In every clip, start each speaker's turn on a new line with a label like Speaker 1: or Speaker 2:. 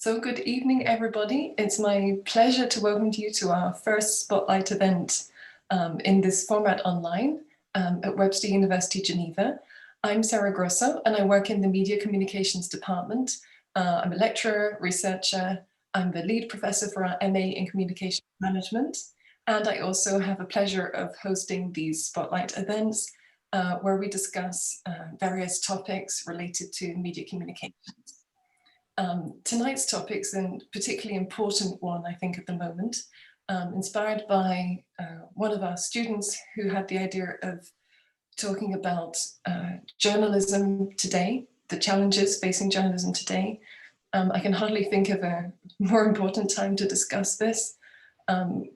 Speaker 1: So good evening, everybody. It's my pleasure to welcome you to our first Spotlight event in this format online at Webster University Geneva. I'm Sarah Grosso and I work in the Media Communications Department. I'm a lecturer, researcher. I'm the lead professor for our MA in Communication Management. And I also have the pleasure of hosting these Spotlight events where we discuss various topics related to media communications. Tonight's topic's a particularly important one, I think, at the moment, inspired by one of our students who had the idea of talking about journalism today, the challenges facing journalism today. I can hardly think of a more important time to discuss this.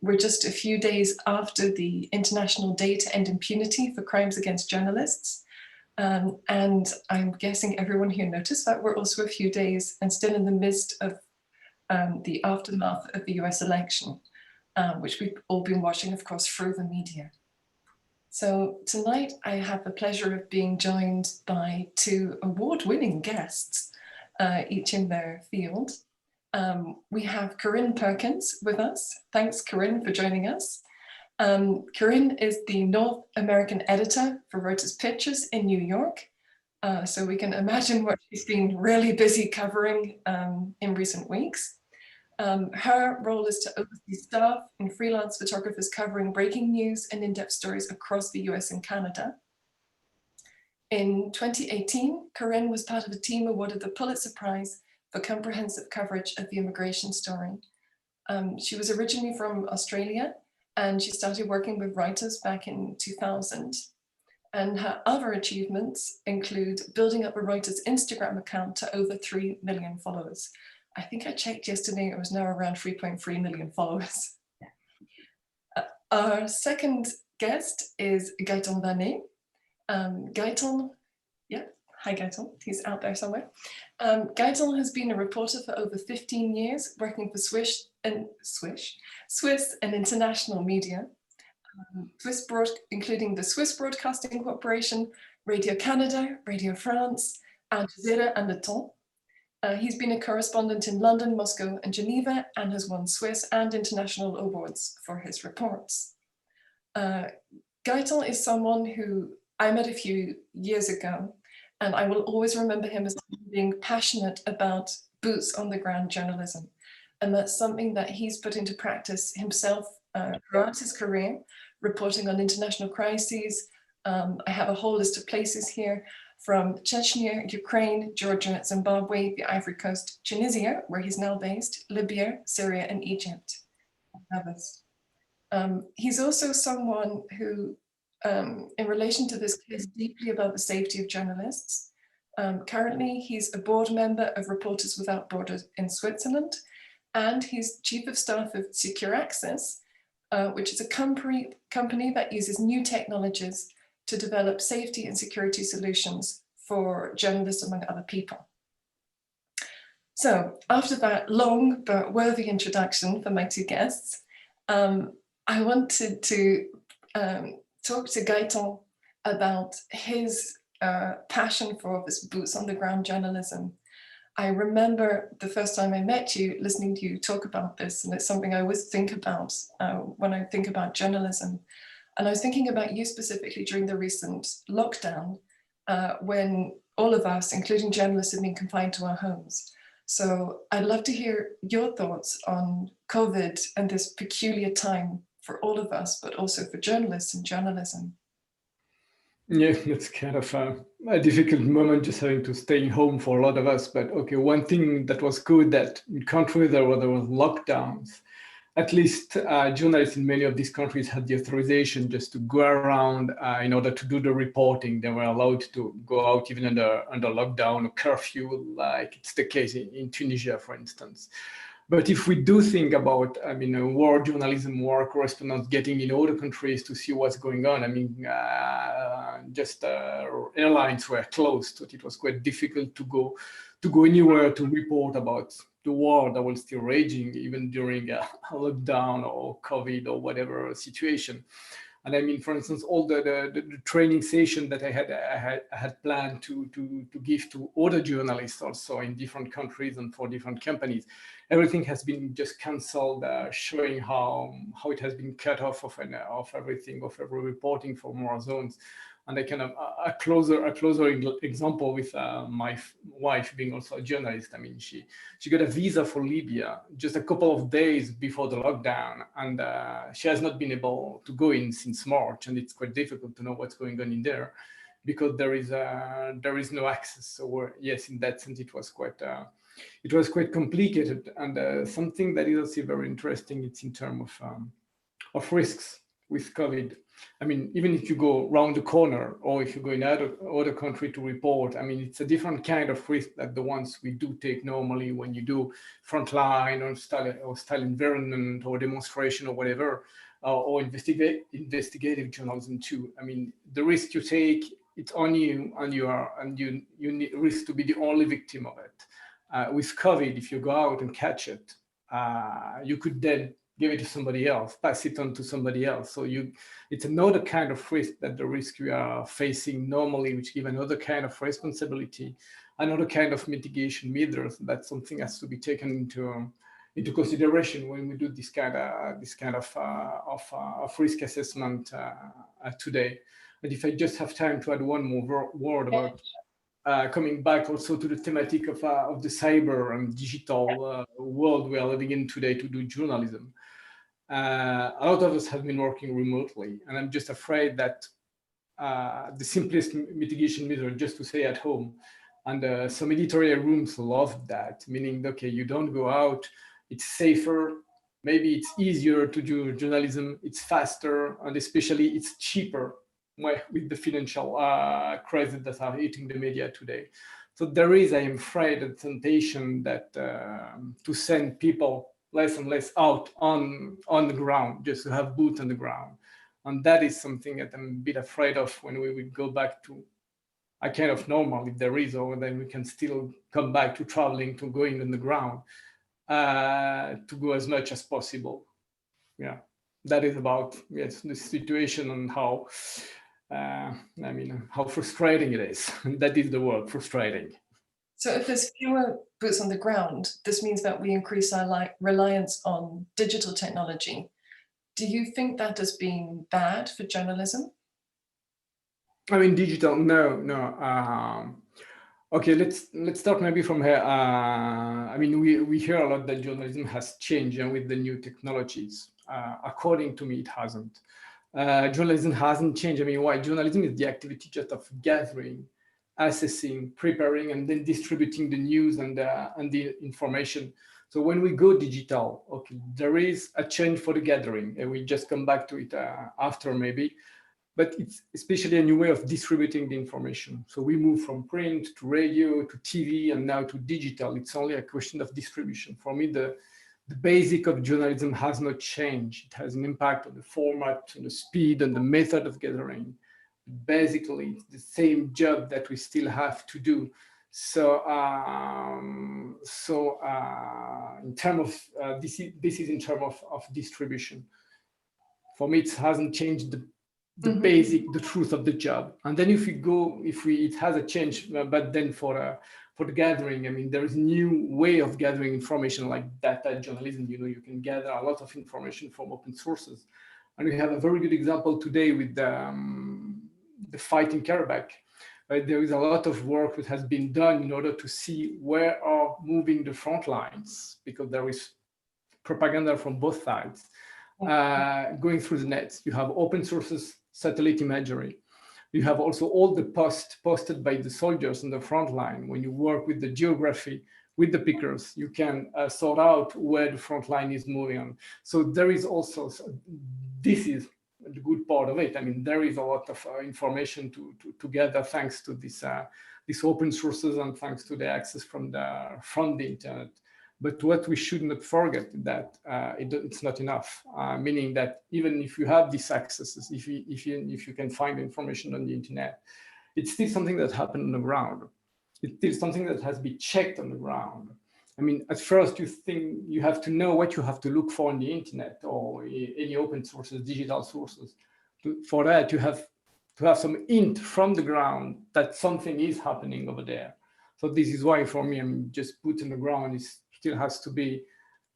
Speaker 1: We're just a few days after the International Day to End Impunity for crimes against journalists. And I'm guessing everyone here noticed that we're also a few days and still in the midst of the aftermath of the US election, which we've all been watching, of course, through the media. So tonight I have the pleasure of being joined by two award-winning guests, each in their field. We have Corinne Perkins with us. Thanks, Corinne, for joining us. Corinne is the North American editor for Reuters Pictures in New York. So we can imagine what she's been really busy covering in recent weeks. Her role is to oversee staff and freelance photographers covering breaking news and in-depth stories across the US and Canada. In 2018, Corinne was part of a team awarded the Pulitzer Prize for comprehensive coverage of the immigration story. She was originally from Australia, and she started working with Reuters back in 2000. And her other achievements include building up a Reuters Instagram account to over 3 million followers. I think I checked yesterday, it was now around 3.3 million followers. Our second guest is Gaetan Vannay. Gaetan, yeah, hi Gaetan, he's out there somewhere. Gaetan has been a reporter for over 15 years, working for Swiss and international media, including the Swiss Broadcasting Corporation, Radio Canada, Radio France, Al Jazeera and Le Temps. He's been a correspondent in London, Moscow and Geneva and has won Swiss and international awards for his reports. Gaetan is someone who I met a few years ago, and I will always remember him as being passionate about boots on the ground journalism. And that's something that he's put into practice himself throughout his career, reporting on international crises. I have a whole list of places here from Chechnya, Ukraine, Georgia, Zimbabwe, the Ivory Coast, Tunisia, where he's now based, Libya, Syria, and Egypt. He's also someone who, in relation to this, cares deeply about the safety of journalists. Currently, he's a board member of Reporters Without Borders in Switzerland, and he's chief of staff of Secure Access, which is a company that uses new technologies to develop safety and security solutions for journalists, among other people. So after that long but worthy introduction for my two guests, I wanted to talk to Gaetan about his passion for this boots on the ground journalism. I remember the first time I met you, listening to you talk about this, and it's something I always think about when I think about journalism. And I was thinking about you specifically during the recent lockdown, when all of us, including journalists, have been confined to our homes. So I'd love to hear your thoughts on COVID and this peculiar time for all of us, but also for journalists and journalism.
Speaker 2: Yeah, it's kind of a difficult moment, just having to stay home for a lot of us. But okay, one thing that was good, that in countries there were lockdowns, at least journalists in many of these countries had the authorization just to go around in order to do the reporting. They were allowed to go out even under lockdown or curfew, like it's the case in Tunisia, for instance. But if we do think about, war journalism, war correspondents getting in other countries to see what's going on, airlines were closed, so it was quite difficult to go anywhere to report about the war that was still raging, even during a lockdown or COVID or whatever situation. And I mean, for instance, all the training session that I had planned to give to other journalists also in different countries and for different companies, everything has been just cancelled, showing how it has been cut off of everything, of every reporting for more zones. And I kind of a closer example with my wife being also a journalist. I mean, she got a visa for Libya just a couple of days before the lockdown, and she has not been able to go in since March, and it's quite difficult to know what's going on in there because there is no access. So yes, in that sense, it was quite complicated, and something that is also very interesting. It's in terms of risks with COVID. I mean, even if you go round the corner or if you go in other country to report, I mean, it's a different kind of risk than the ones we do take normally when you do frontline or style environment or demonstration or whatever, or investigative journalism too. I mean, the risk you take, it's on you, and you need risk to be the only victim of it. With COVID, if you go out and catch it, you could then give it to somebody else, pass it on to somebody else. So it's another kind of risk that the risk we are facing normally, which give another kind of responsibility, another kind of mitigation measures. That's something has to be taken into consideration when we do this kind of risk assessment today. And if I just have time to add one more word about coming back also to the thematic of the cyber and digital world we are living in today to do journalism. A lot of us have been working remotely, and I'm just afraid that the simplest mitigation measure just to stay at home. And some editorial rooms love that, meaning, okay, you don't go out, it's safer, maybe it's easier to do journalism, it's faster, and especially it's cheaper with the financial crisis that are hitting the media today. So there is, I am afraid, a temptation that to send people less and less out on the ground, just to have boots on the ground. And that is something that I'm a bit afraid of when we will go back to a kind of normal, if there is, or then we can still come back to traveling, to going on the ground, to go as much as possible. Yeah, that is about, yes, the situation and how, how frustrating it is. That is the word, frustrating.
Speaker 1: So if there's fewer boots on the ground, this means that we increase our reliance on digital technology. Do you think that has been bad for journalism?
Speaker 2: I mean, digital, no. Okay, let's start maybe from here. I mean, we hear a lot that journalism has changed with the new technologies. According to me, it hasn't. Journalism hasn't changed. I mean, why? Journalism is the activity just of gathering, assessing, preparing, and then distributing the news and the information. So when we go digital, okay, there is a change for the gathering, and we just come back to it after maybe. But it's especially a new way of distributing the information. So we move from print to radio to TV and now to digital. It's only a question of distribution. For me, the basic of journalism has not changed. It has an impact on the format, on the speed, and the method of gathering. Basically, it's the same job that we still have to do. So, in terms of this is in terms of distribution. For me, it hasn't changed the basic, the truth of the job. And then it has a change, but then for the gathering, I mean, there is a new way of gathering information like data journalism. You can gather a lot of information from open sources. And we have a very good example today with the fight in Karabakh. Right? There is a lot of work that has been done in order to see where are moving the front lines, because there is propaganda from both sides going through the nets. You have open sources, satellite imagery. You have also all the posts posted by the soldiers on the front line. When you work with the geography, with the pickers, you can sort out where the front line is moving on. So there is also, this is the good part of it. I mean, there is a lot of information to gather thanks to these open sources and thanks to the access from the internet. But what we should not forget that it's not enough. Meaning that even if you have these accesses, if you can find information on the internet, it's still something that happened on the ground. It's still something that has been checked on the ground. I mean, at first you think you have to know what you have to look for on the internet or any open sources, digital sources. for that, you have to have some hint from the ground that something is happening over there. So this is why, for me, I'm just put on the ground. It still has to be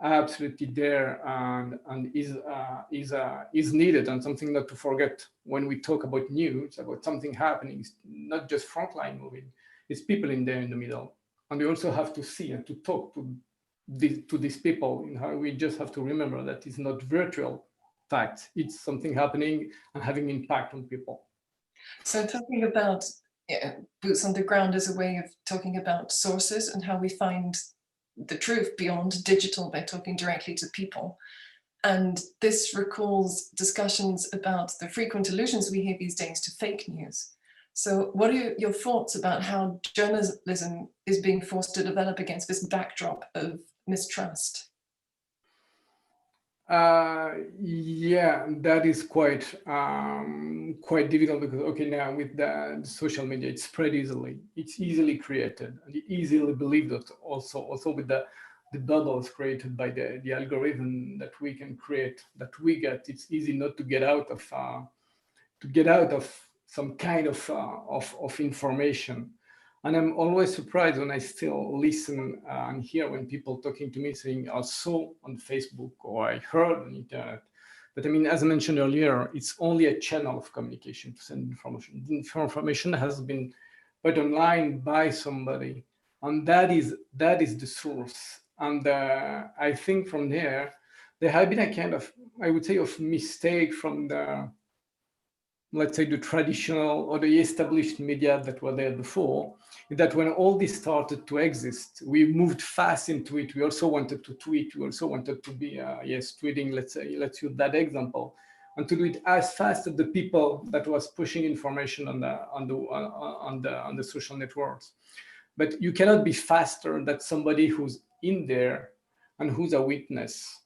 Speaker 2: absolutely there and is needed, and something not to forget when we talk about news, about something happening. It's not just frontline moving, it's people in there in the middle, and we also have to see and to talk to these people. We just have to remember that it's not virtual fact, it's something happening and having impact on people.
Speaker 1: So talking about boots on the ground as a way of talking about sources and how we find the truth beyond digital by talking directly to people. And this recalls discussions about the frequent allusions we hear these days to fake news. So what are your thoughts about how journalism is being forced to develop against this backdrop of mistrust?
Speaker 2: Yeah, that is quite difficult, because now with the social media, it's spread easily, it's easily created and easily believed. That also with the bubbles created by the algorithm that we can create, that we get, it's easy not to get out of some kind of information. And I'm always surprised when I still listen and hear when people talking to me saying, I saw on Facebook or I heard on the internet. But I mean, as I mentioned earlier, it's only a channel of communication to send information. The information has been put online by somebody, and that is the source. And I think from there have been a kind of, I would say, of mistake from the, let's say, the traditional or the established media that were there before, that when all this started to exist, we moved fast into it. We also wanted to tweet. We also wanted to be, tweeting, let's use that example, and to do it as fast as the people that was pushing information on the social networks. But you cannot be faster than somebody who's in there and who's a witness.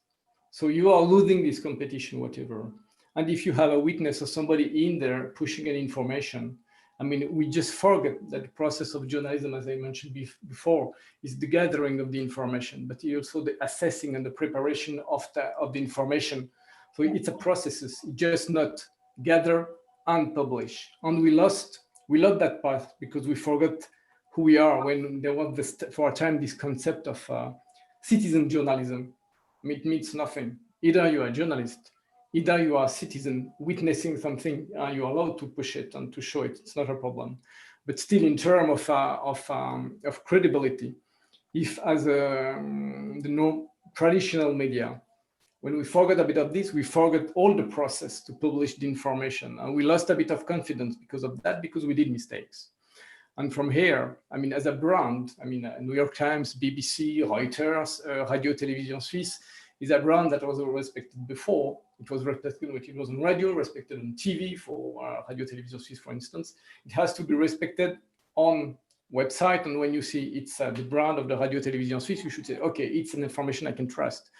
Speaker 2: So you are losing this competition, whatever. And if you have a witness or somebody in there pushing an information, I mean, we just forget that the process of journalism, as I mentioned before, is the gathering of the information, but also the assessing and the preparation of the information. So it's a process. It's just not gather and publish. And we lost that path because we forgot who we are when there was for a time this concept of citizen journalism. I mean, it means nothing. Either you are a journalist, either you are a citizen witnessing something, you're allowed to push it and to show it. It's not a problem. But still, in terms of credibility, if as the traditional media, when we forget a bit of this, we forget all the process to publish the information, and we lost a bit of confidence because of that, because we did mistakes. And from here, I mean, as a brand, I mean, New York Times, BBC, Reuters, Radio Télévision Suisse is a brand that was respected before. It was respected when it was on radio, respected on TV for Radio Télévision Suisse, for instance. It has to be respected on website. And when you see it's the brand of the Radio Télévision Suisse, you should say, okay, it's an information I can trust.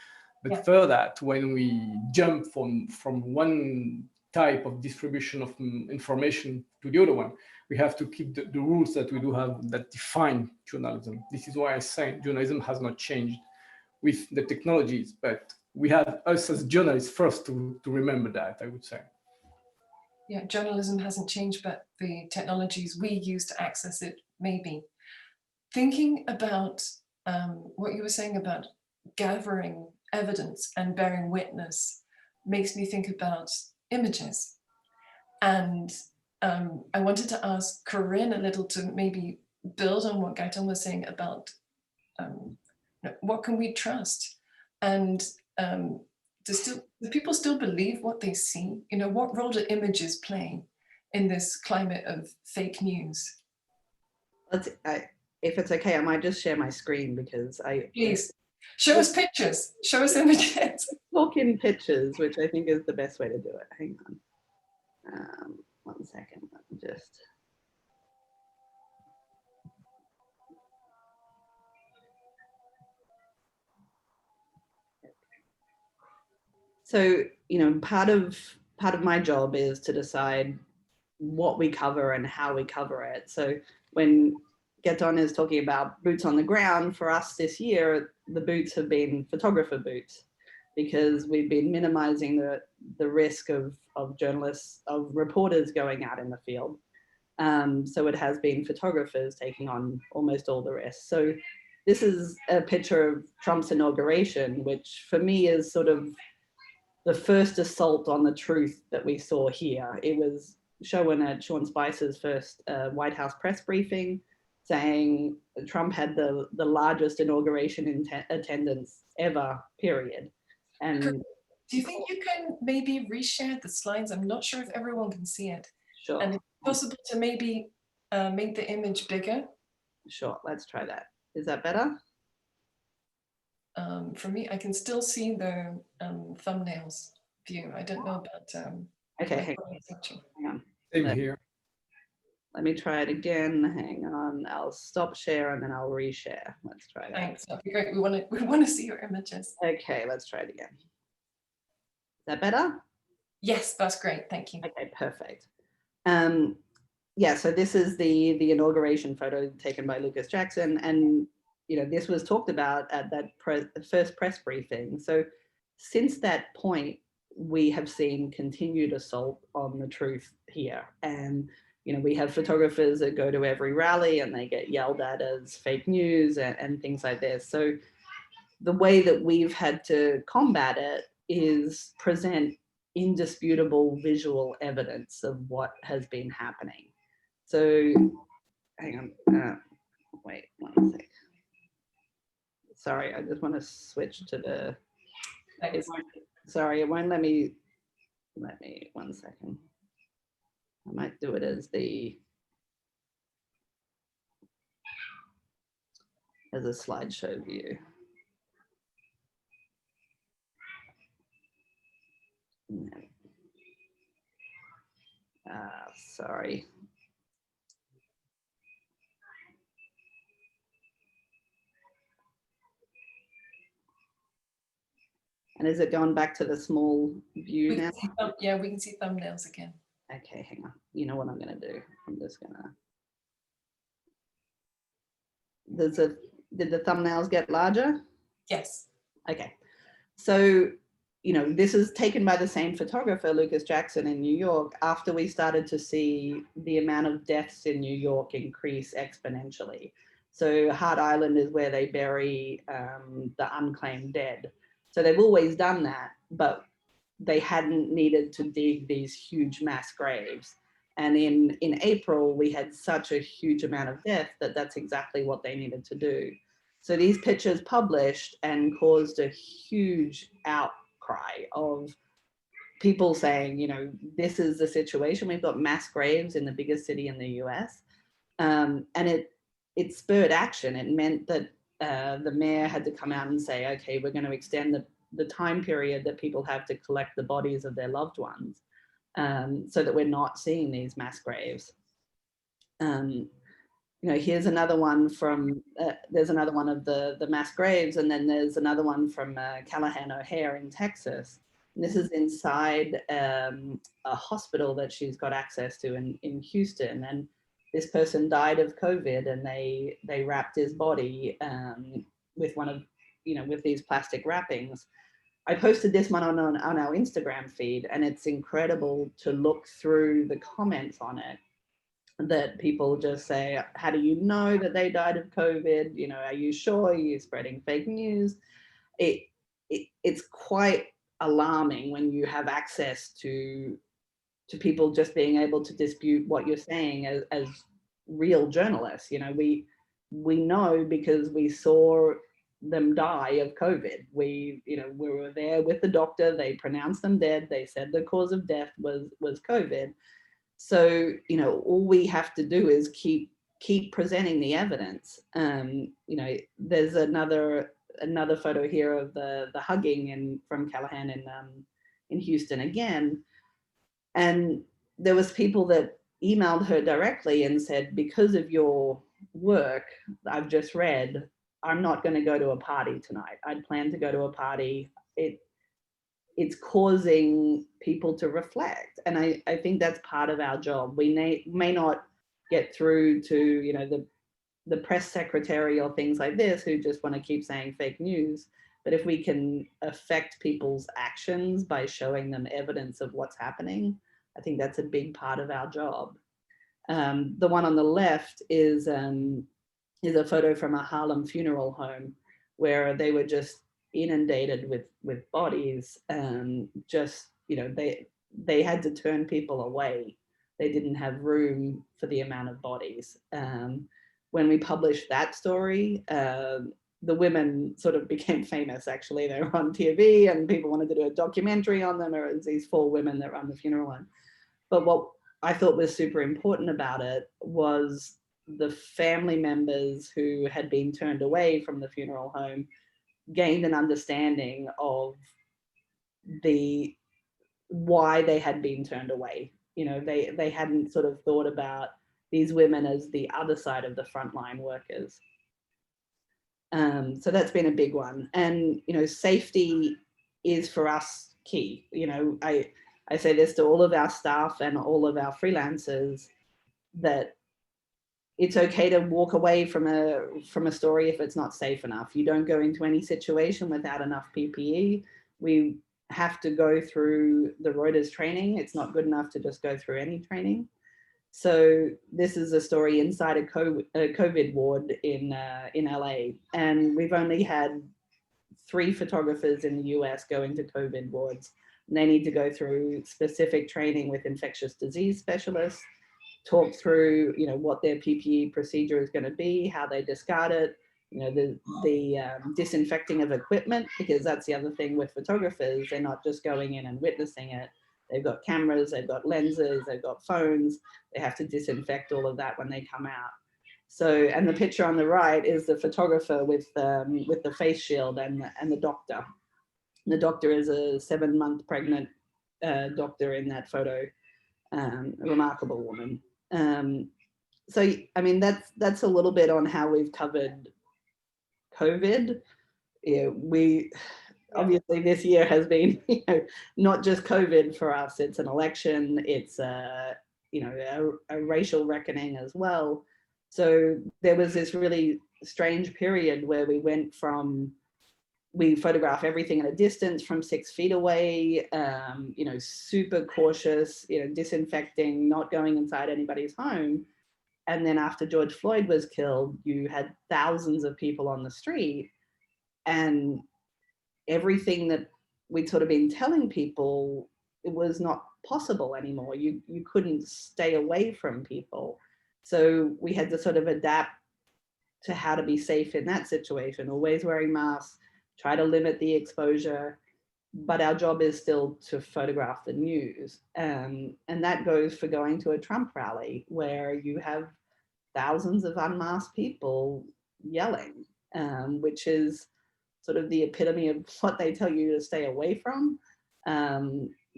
Speaker 2: But further, when we jump from one type of distribution of information to the other one, we have to keep the rules that we do have that define journalism. This is why I say journalism has not changed with the technologies, but we have us as journalists first to remember that, I would say.
Speaker 1: Yeah, journalism hasn't changed, but the technologies we use to access it maybe. Thinking about what you were saying about gathering evidence and bearing witness makes me think about images. And I wanted to ask Corinne a little to maybe build on what Gaetan was saying about what can we trust? And do people still believe what they see? You know, what role do images play in this climate of fake news?
Speaker 3: If it's okay, I might just share my screen because
Speaker 1: Please, show us pictures, show us images.
Speaker 3: Talk in pictures, which I think is the best way to do it. Hang on. 1 second, let me just. So, you know, part of my job is to decide what we cover and how we cover it. So when Gaetan is talking about boots on the ground, for us this year, the boots have been photographer boots, because we've been minimizing the risk of journalists, of reporters going out in the field. So it has been photographers taking on almost all the risks. So this is a picture of Trump's inauguration, which for me is sort of the first assault on the truth that we saw here. It was shown at Sean Spicer's first White House press briefing, saying Trump had the largest inauguration in attendance ever, period. And
Speaker 1: do you think you can maybe reshare the slides? I'm not sure if everyone can see it.
Speaker 3: sure.
Speaker 1: And if possible to maybe make the image bigger.
Speaker 3: Sure, let's try that. Is that better?
Speaker 1: For me, I can still see the thumbnails view. I don't know about
Speaker 3: Okay, hang on.
Speaker 2: Same here.
Speaker 3: Let me try it again. Hang on. I'll stop share and then I'll reshare. Let's try that.
Speaker 1: Thanks. That'd be great. We want to see your images.
Speaker 3: Okay, let's try it again. Is that better?
Speaker 1: Yes, that's great. Thank you.
Speaker 3: Okay, perfect. Yeah, so this is the inauguration photo taken by Lucas Jackson, and this was talked about at that first press briefing. So since that point, we have seen continued assault on the truth here, and we have photographers that go to every rally and they get yelled at as fake news and things like this. So the way that we've had to combat it is present indisputable visual evidence of what has been happening. So hang on, wait 1 sec. Sorry, I just want to switch to the, sorry, it won't let me 1 second. I might do it as a slideshow view. Sorry. And is it going back to the small view now?
Speaker 1: Yeah, we can see thumbnails again.
Speaker 3: Okay, hang on. You know what I'm going to do? I'm just going to... Did the thumbnails get larger?
Speaker 1: Yes.
Speaker 3: Okay. So, this is taken by the same photographer, Lucas Jackson, in New York, after we started to see the amount of deaths in New York increase exponentially. So Hart Island is where they bury the unclaimed dead. So they've always done that, but they hadn't needed to dig these huge mass graves. And in April, we had such a huge amount of death that that's exactly what they needed to do. So these pictures published and caused a huge outcry of people saying, this is the situation. We've got mass graves in the biggest city in the US. And it spurred action. It meant that the mayor had to come out and say, okay, we're going to extend the time period that people have to collect the bodies of their loved ones, so that we're not seeing these mass graves. Here's another one from, there's another one of the mass graves, and then there's another one from Callahan O'Hare in Texas. And this is inside a hospital that she's got access to in Houston. And this person died of COVID, and they wrapped his body with one of, with these plastic wrappings. I posted this one on our Instagram feed, and it's incredible to look through the comments on it, that people just say, how do you know that they died of COVID? Are you sure? Are you spreading fake news? It's quite alarming when you have access to people just being able to dispute what you're saying as real journalists. We know because we saw them die of COVID. We were there with the doctor. They pronounced them dead. They said the cause of death was COVID. So, all we have to do is keep presenting the evidence. There's another photo here of the hugging from Callahan in Houston again. And there was people that emailed her directly and said, because of your work I've just read, I'm not going to go to a party tonight. I'd planned to go to a party. It's causing people to reflect. And I think that's part of our job. We may not get through to, the press secretary or things like this who just want to keep saying fake news, But if we can affect people's actions by showing them evidence of what's happening, I think that's a big part of our job. The one on the left is a photo from a Harlem funeral home where they were just inundated with bodies. Just, you know, they had to turn people away. They didn't have room for the amount of bodies. When we published that story, the women sort of became famous, actually. They were on TV and people wanted to do a documentary on them. Or it was these 4 women that run the funeral home. But what I thought was super important about it was the family members who had been turned away from the funeral home gained an understanding of why they had been turned away. You know, they hadn't sort of thought about these women as the other side of the frontline workers. So that's been a big one. And, you know, safety is for us key. You know, I say this to all of our staff and all of our freelancers, that it's okay to walk away from a story if it's not safe enough. You don't go into any situation without enough PPE. We have to go through the Reuters training. It's not good enough to just go through any training. So this is a story inside a COVID ward in LA, and we've only had 3 photographers in the US go into COVID wards. And they need to go through specific training with infectious disease specialists, talk through, you know, what their PPE procedure is going to be, how they discard it, you know, the disinfecting of equipment, because that's the other thing with photographers. They're not just going in and witnessing it. They've got cameras, they've got lenses, they've got phones. They have to disinfect all of that when they come out. So, and the picture on the right is the photographer with the face shield and the doctor. And the doctor is a 7-month pregnant doctor in that photo, a remarkable woman. So, I mean, that's a little bit on how we've covered COVID. Yeah, obviously this year has been, you know, not just COVID for us. It's an election. It's you know, a racial reckoning as well. So there was this really strange period where we went from, we photograph everything at a distance from 6 feet away, you know, super cautious, you know, disinfecting, not going inside anybody's home. And then after George Floyd was killed, you had thousands of people on the street, and everything that we'd sort of been telling people, it was not possible anymore. You couldn't stay away from people. So we had to sort of adapt to how to be safe in that situation, always wearing masks, try to limit the exposure, but our job is still to photograph the news. And that goes for going to a Trump rally where you have thousands of unmasked people yelling, which is sort of the epitome of what they tell you to stay away from.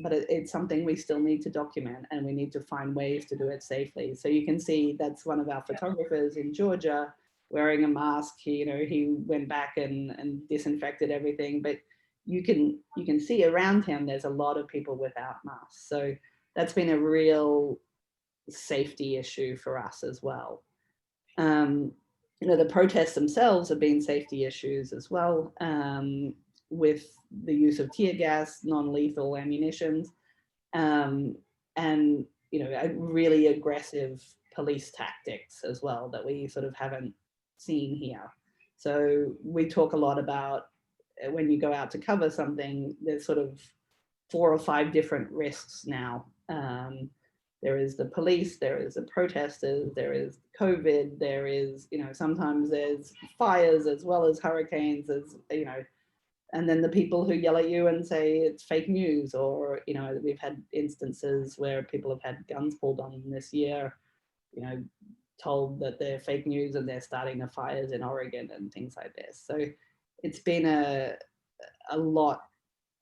Speaker 3: But it's something we still need to document, and we need to find ways to do it safely. So you can see that's one of our photographers in Georgia wearing a mask. He went back and disinfected everything, but you can see around him there's a lot of people without masks. So that's been a real safety issue for us as well. The protests themselves have been safety issues as well, with the use of tear gas, non-lethal ammunitions, and really aggressive police tactics as well that we sort of haven't seen here. So we talk a lot about when you go out to cover something, there's sort of 4 or 5 different risks now. There is the police, there is the protesters, there is COVID, there is, sometimes there's fires as well as hurricanes, and then the people who yell at you and say it's fake news, or, we've had instances where people have had guns pulled on them this year, told that they're fake news and they're starting the fires in Oregon and things like this. So it's been a lot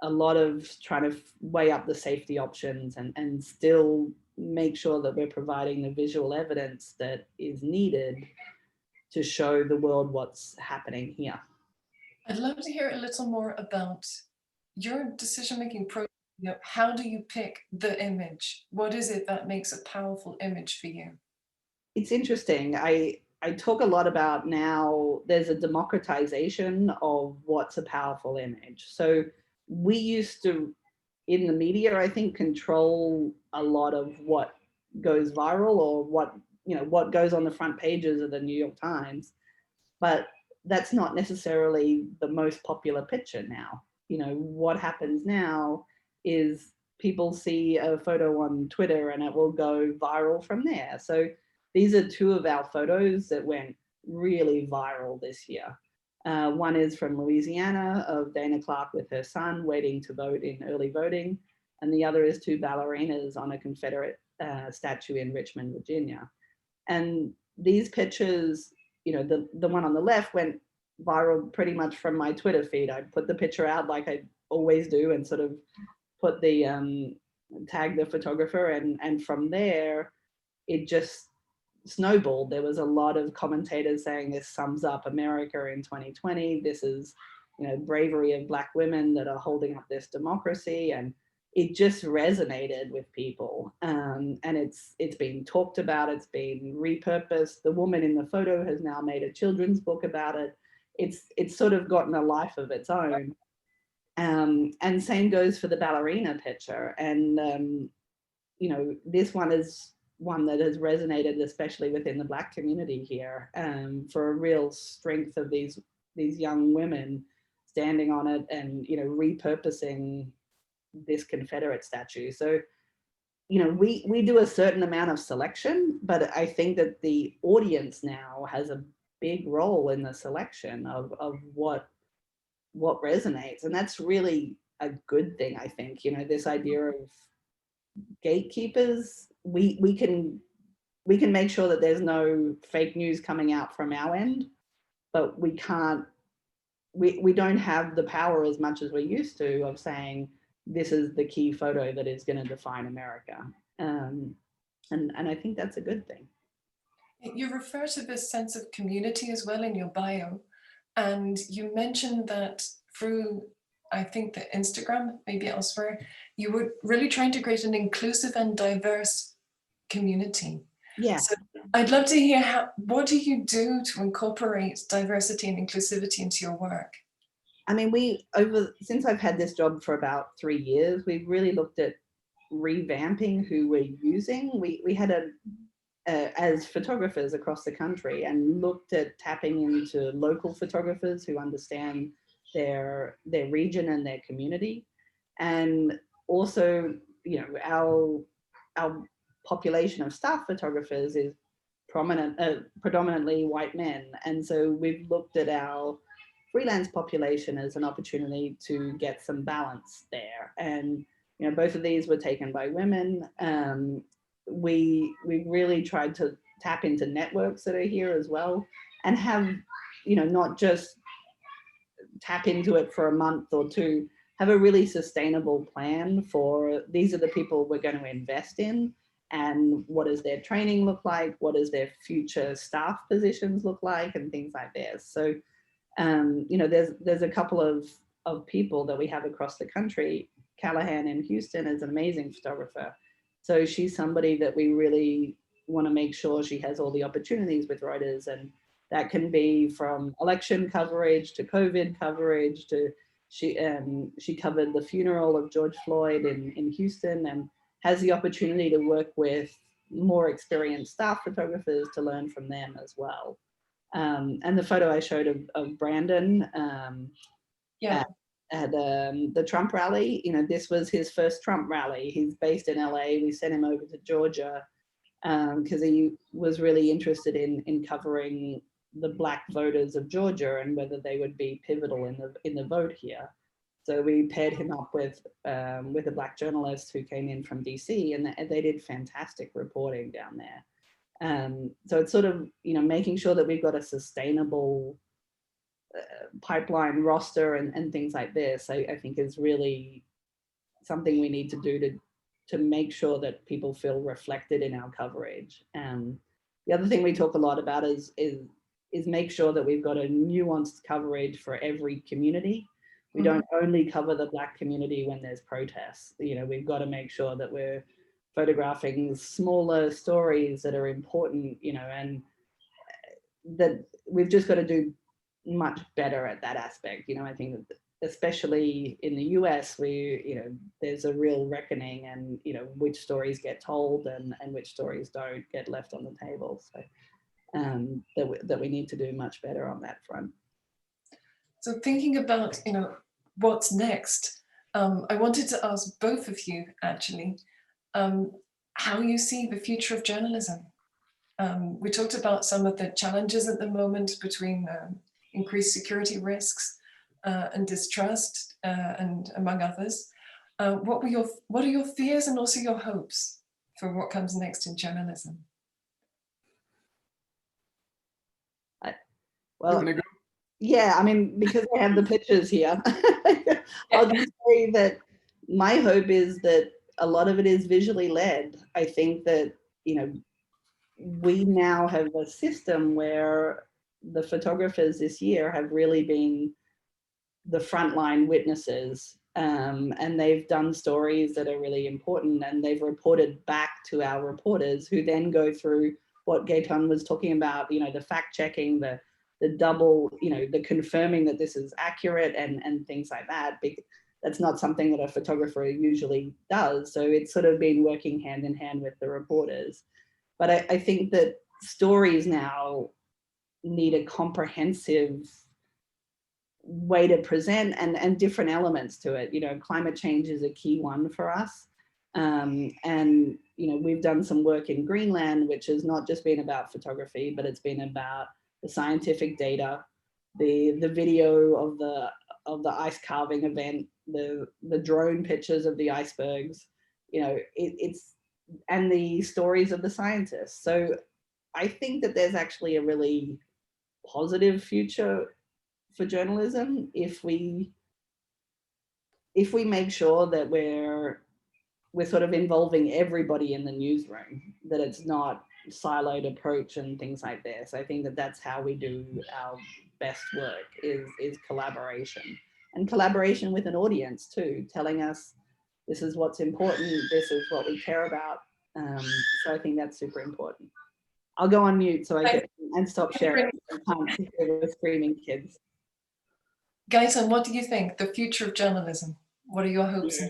Speaker 3: of trying to weigh up the safety options and still make sure that we're providing the visual evidence that is needed to show the world what's happening here.
Speaker 1: I'd love to hear a little more about your decision-making process. How do you pick the image? What is it that makes a powerful image for you?
Speaker 3: It's interesting. I talk a lot about now there's a democratization of what's a powerful image. So we used to, in the media, I think, control a lot of what goes viral or what, you know, what goes on the front pages of the New York Times. But that's not necessarily the most popular picture now. You know, what happens now is people see a photo on Twitter and it will go viral from there. So these are two of our photos that went really viral this year. One is from Louisiana of Dana Clark with her son waiting to vote in early voting. And the other is two ballerinas on a Confederate statue in Richmond, Virginia. And these pictures, you know, the one on the left went viral pretty much from my Twitter feed. I put the picture out like I always do and sort of put the tag the photographer, and from there it just snowballed. There was a lot of commentators saying this sums up America in 2020. This is, you know, bravery of Black women that are holding up this democracy, and it just resonated with people. And it's been talked about, it's been repurposed. The woman in the photo has now made a children's book about it. It's sort of gotten a life of its own. And same goes for the ballerina picture. And, you know, this one is one that has resonated, especially within the Black community here, for a real strength of these young women standing on it and, you know, repurposing this Confederate statue. So, you know, we do a certain amount of selection, but I think that the audience now has a big role in the selection of what resonates. And that's really a good thing, I think. You know, this idea of gatekeepers, we can make sure that there's no fake news coming out from our end, but we don't have the power as much as we used to of saying this is the key photo that is going to define America. And I think that's a good thing.
Speaker 1: You refer to this sense of community as well in your bio, and you mentioned that through, I think, the Instagram, maybe elsewhere, you were really trying to create an inclusive and diverse community.
Speaker 3: Yeah.
Speaker 1: So I'd love to hear what do you do to incorporate diversity and inclusivity into your work?
Speaker 3: I mean, since I've had this job for about 3 years, we've really looked at revamping who we're using. We had as photographers across the country, and looked at tapping into local photographers who understand their region and their community. And also, you know, our population of staff photographers is predominantly white men. And so we've looked at our freelance population as an opportunity to get some balance there. And, you know, both of these were taken by women. We really tried to tap into networks that are here as well, and have, you know, not just tap into it for a month or two, have a really sustainable plan for these are the people we're going to invest in, and what does their training look like, what does their future staff positions look like, and things like this. So, you know, there's a couple of people that we have across the country. Callahan in Houston is an amazing photographer. So she's somebody that we really want to make sure she has all the opportunities with Reuters, and that can be from election coverage to COVID coverage to she covered the funeral of George Floyd in Houston, and has the opportunity to work with more experienced staff photographers to learn from them as well. And the photo I showed of Brandon at the Trump rally, you know, this was his first Trump rally. He's based in LA. We sent him over to Georgia because he was really interested in covering the Black voters of Georgia and whether they would be pivotal in the vote here. So we paired him up with a Black journalist who came in from DC, and they did fantastic reporting down there. So it's sort of, you know, making sure that we've got a sustainable pipeline roster and things like this, I think is really something we need to do to make sure that people feel reflected in our coverage. The other thing we talk a lot about is make sure that we've got a nuanced coverage for every community. We don't only cover the Black community when there's protests. You know, we've got to make sure that we're photographing smaller stories that are important, you know, and that we've just got to do much better at that aspect. You know, I think that especially in the US, there's a real reckoning, and which stories get told and which stories don't get left on the table. So that we need to do much better on that front.
Speaker 1: So thinking about what's next, I wanted to ask both of you actually how you see the future of journalism. We talked about some of the challenges at the moment between increased security risks and distrust, and among others. What are your fears and also your hopes for what comes next in journalism?
Speaker 3: Well, yeah, I mean, because I have the pictures here, I'll just say that my hope is that a lot of it is visually led. I think that, we now have a system where the photographers this year have really been the frontline witnesses, and they've done stories that are really important, and they've reported back to our reporters, who then go through what Gaetan was talking about, the fact checking, the double, the confirming that this is accurate and things like that. That's not something that a photographer usually does. So it's sort of been working hand in hand with the reporters. But I think that stories now need a comprehensive way to present and different elements to it. Climate change is a key one for us. And we've done some work in Greenland, which has not just been about photography, but it's been about the scientific data, the video of the ice carving event, the drone pictures of the icebergs, and the stories of the scientists. So I think that there's actually a really positive future for journalism if we make sure that we're sort of involving everybody in the newsroom, that it's not siloed approach and things like this. I think that that's how we do our best work, is collaboration, and collaboration with an audience too, telling us this is what's important, this is what we care about. So I think that's super important. I'll go on mute so I can stop sharing. I can't hear the screaming kids.
Speaker 1: Gaetan, what do you think? The future of journalism. What are your hopes?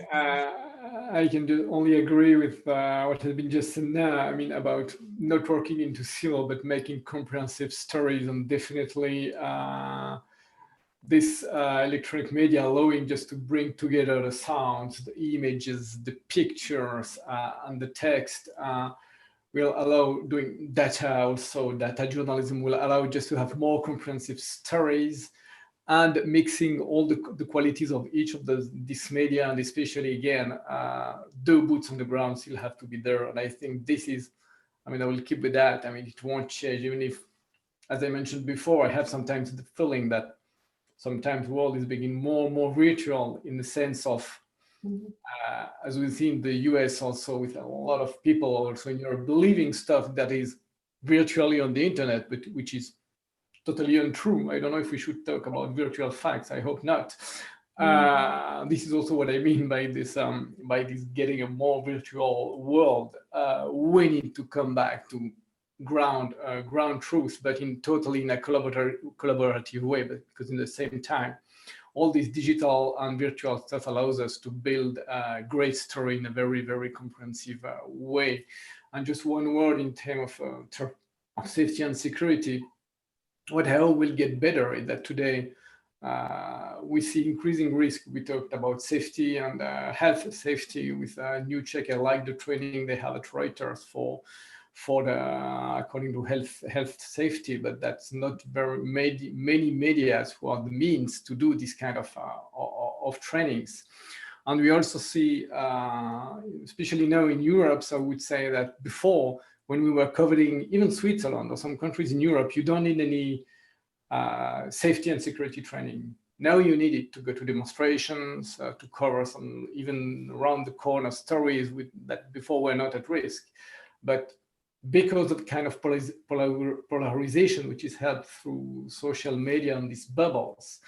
Speaker 2: I can only agree with what has been just said now. I mean, about not working into silo, but making comprehensive stories, and definitely this electronic media allowing just to bring together the sounds, the images, the pictures, and the text will allow doing data also. Data journalism will allow just to have more comprehensive stories, and mixing all the qualities of each of this media, and especially again, the boots on the ground still have to be there. And I think this is, I will keep with that. It won't change, even if, as I mentioned before, I have sometimes the feeling that sometimes the world is becoming more and more virtual, in the sense of, as we see in the US also, with a lot of people also in Europe believing stuff that is virtually on the internet, but which is totally untrue. I don't know if we should talk about virtual facts. I hope not. This is also what I mean by this getting a more virtual world. We need to come back to ground truth, but in a collaborative way. But because in the same time, all this digital and virtual stuff allows us to build a great story in a very, very comprehensive way. And just one word in terms of safety and security. What I hope will get better is that today we see increasing risk. We talked about safety and health safety with a new check. I like the training they have at Reuters for the according to health safety, but that's not very many medias who are the means to do this kind of trainings. And we also see, especially now in Europe, so I would say that before, when we were covering even Switzerland or some countries in Europe, you don't need any safety and security training. Now you need it to go to demonstrations, to cover some even around the corner stories that before were not at risk. But because of the kind of polarization which is held through social media and these bubbles,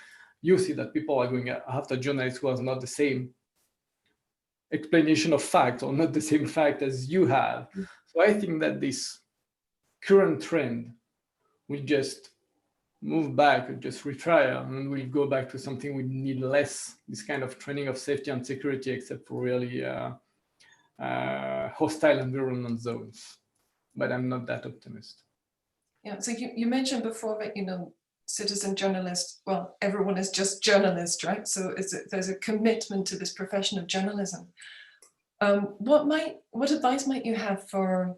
Speaker 2: you see that people are going after journalists who have not the same explanation of fact, or not the same fact as you have. So I think that this current trend we'll just move back or just retire, and we'll go back to something we need less, this kind of training of safety and security, except for really hostile environment zones. But I'm not that optimist.
Speaker 1: Yeah, so you mentioned before that, citizen journalists, well, everyone is just journalist, right? So there's a commitment to this profession of journalism. What advice might you have for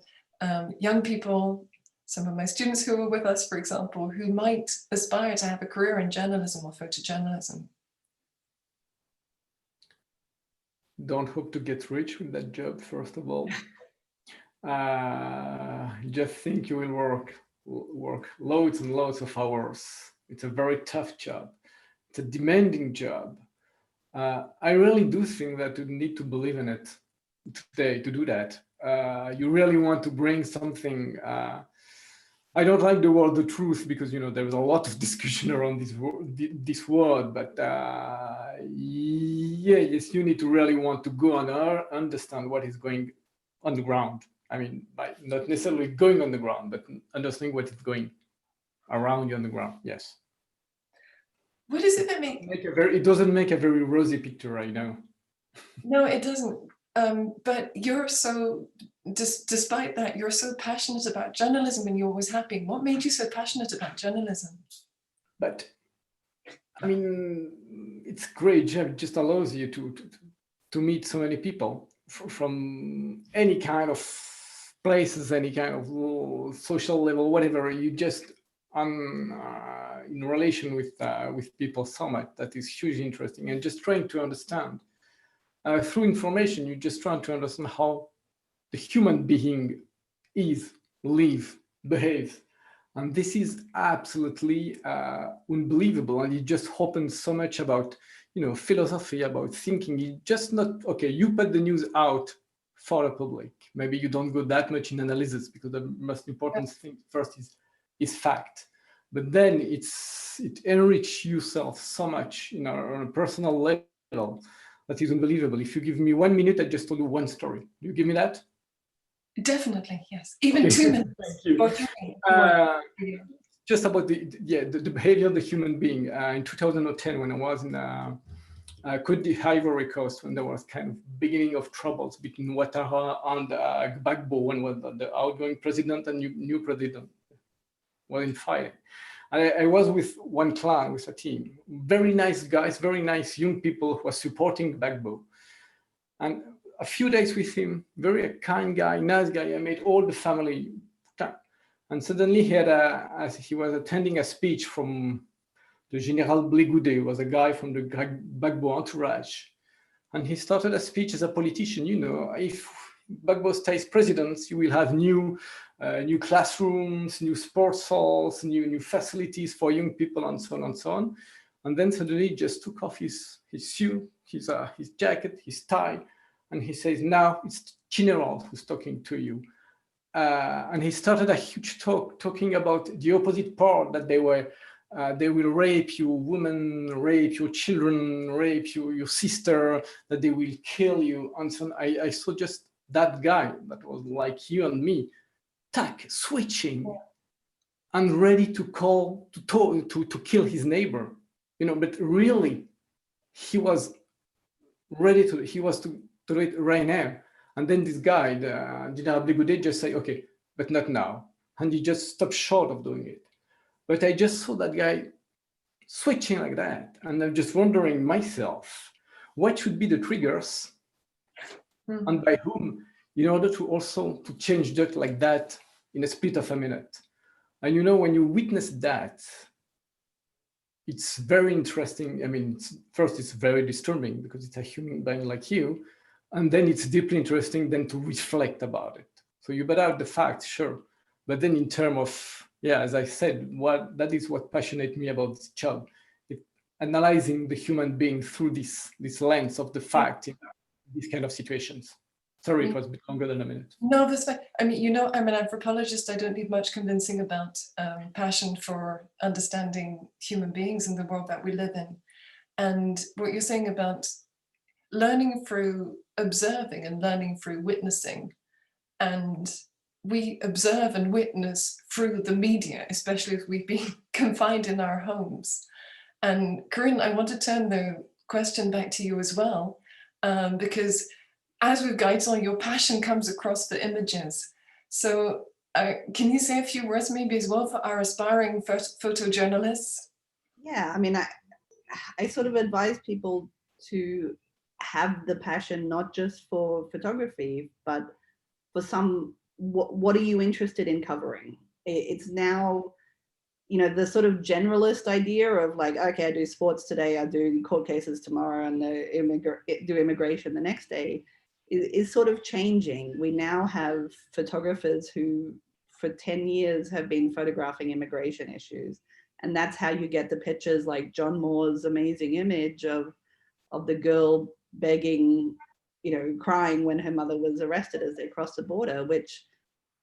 Speaker 1: young people, some of my students who are with us, for example, who might aspire to have a career in journalism or photojournalism?
Speaker 2: Don't hope to get rich with that job, first of all. Just think you will work loads and loads of hours. It's a very tough job. It's a demanding job. I really do think that you need to believe in it today to do that. You really want to bring something. I don't like the word "the truth" because there's a lot of discussion around this word. But yes, you need to really want to go on and understand what is going on the ground. I mean, by not necessarily going on the ground, but understanding what is going around you on the ground. Yes.
Speaker 1: What is it that
Speaker 2: it doesn't make a very rosy picture right now.
Speaker 1: No, it doesn't. But you're so, despite that, you're so passionate about journalism and you're always happy. What made you so passionate about journalism?
Speaker 2: But I mean, it's great. It just allows you to meet so many people from any kind of places, any kind of social level, whatever. You just in relation with people so much that is hugely interesting, and just trying to understand through information. You just trying to understand how the human being live, behaves, and this is absolutely unbelievable. And it just opens so much about philosophy, about thinking. You just not okay. You put the news out for the public. Maybe you don't go that much in analysis because the most important thing first is fact. But then it enriches yourself so much on a personal level that is unbelievable. If you give me 1 minute, I just told you one story. Do you give me that?
Speaker 1: Definitely, yes. Even 2 minutes.
Speaker 2: Thank you.
Speaker 1: Or 3.
Speaker 2: Just about the behavior of the human being. In 2010, when I was in Côte d'Ivoire Coast, when there was kind of beginning of troubles between Ouattara and Gbagbo, when was the outgoing president and new president was in fighting. I was with one clan, with a team, very nice guys, very nice young people who were supporting Gbagbo. And a few days with him, very kind guy, nice guy. I met all the family. And suddenly as he was attending a speech from the General Blégoudet, who was a guy from the Gbagbo entourage. And he started a speech as a politician. If Gbagbo stays president, you will have new classrooms, new sports halls, new facilities for young people, and so on and so on. And then suddenly he just took off his suit, his jacket, his tie, and he says, "Now it's General who's talking to you." And he started a huge talk talking about the opposite part, that they will rape you, women, rape your children, rape your sister, that they will kill you. And so I saw just that guy that was like you and me, switching and ready to kill his neighbor, but really he was ready to do it right now. And then this guy, the General Blégoudet, just say, "Okay, but not now." And he just stopped short of doing it. But I just saw that guy switching like that. And I'm just wondering myself, what should be the triggers and by whom, in order to also to change that like that in a split of a minute. And when you witness that, it's very interesting. I mean, first it's very disturbing because it's a human being like you. And then it's deeply interesting then to reflect about it. So you bet out the facts, sure. But then in terms of, as I said, that is what passionates me about this job. Analyzing the human being through this lens of the fact in these kind of situations. Sorry, it was a bit longer than a minute.
Speaker 1: No, that's fine. I mean, I'm an anthropologist. I don't need much convincing about passion for understanding human beings in the world that we live in. And what you're saying about learning through observing and learning through witnessing and we observe and witness through the media, especially if we've been confined in our homes. And Corinne, I want to turn the question back to you as well, because as with Gaetan, your passion comes across the images. So can you say a few words maybe as well for our aspiring photojournalists?
Speaker 3: Yeah, I mean, I sort of advise people to have the passion, not just for photography, but for what are you interested in covering? It's now, you know, the sort of generalist idea of like, okay, I do sports today, I do court cases tomorrow, and do immigration the next day, is sort of changing. We now have photographers who for 10 years have been photographing immigration issues. And that's how you get the pictures like John Moore's amazing image of the girl begging, you know, crying when her mother was arrested as they crossed the border, which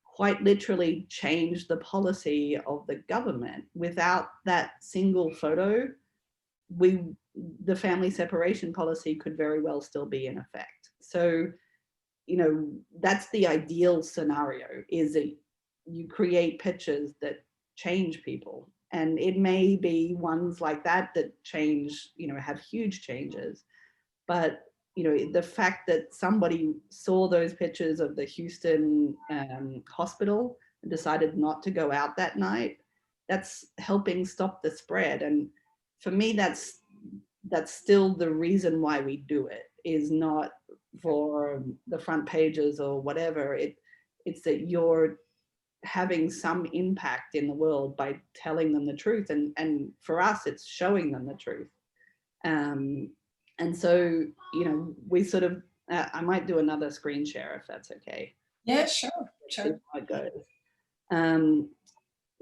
Speaker 3: quite literally changed the policy of the government. Without that single photo, the family separation policy could very well still be in effect. So, you know, that's the ideal scenario, is that you create pictures that change people. And it may be ones like that change, you know, have huge changes. But, you know, the fact that somebody saw those pictures of the Houston hospital and decided not to go out that night, that's helping stop the spread. And for me, that's still the reason why we do it, is not for the front pages or whatever. It's that you're having some impact in the world by telling them the truth. And for us, it's showing them the truth. And so, you know, we sort of, I might do another screen share if that's okay.
Speaker 1: Yeah, sure.
Speaker 3: How it goes.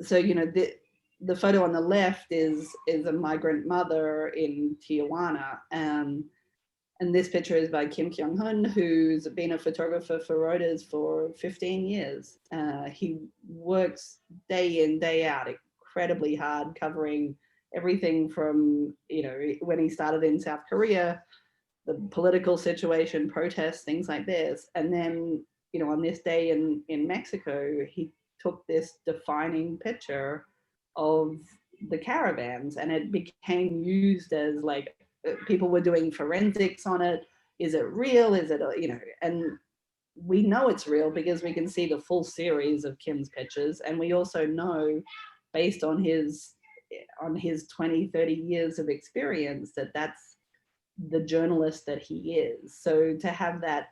Speaker 3: So, you know, the photo on the left is a migrant mother in Tijuana. And this picture is by Kim Kyung-hun, who's been a photographer for Reuters for 15 years. He works day in, day out, incredibly hard, covering everything from, you know, when he started in South Korea, the political situation, protests, things like this. And then, you know, on this day in Mexico, he took this defining picture of the caravans, and it became used as like, people were doing forensics on it. Is it real? Is it, you know, and we know it's real because we can see the full series of Kim's pictures. And we also know, based on his 20, 30 years of experience, that that's the journalist that he is. So to have that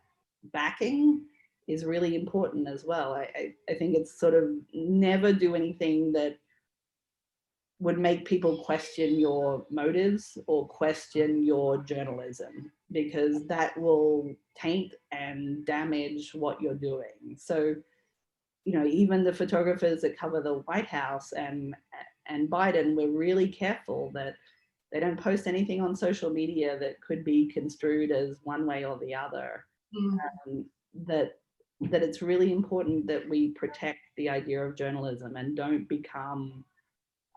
Speaker 3: backing is really important as well. I think it's sort of never do anything that would make people question your motives or question your journalism, because that will taint and damage what you're doing. So, you know, even the photographers that cover the White House and Biden, we're really careful that they don't post anything on social media that could be construed as one way or the other. That it's really important that we protect the idea of journalism and don't become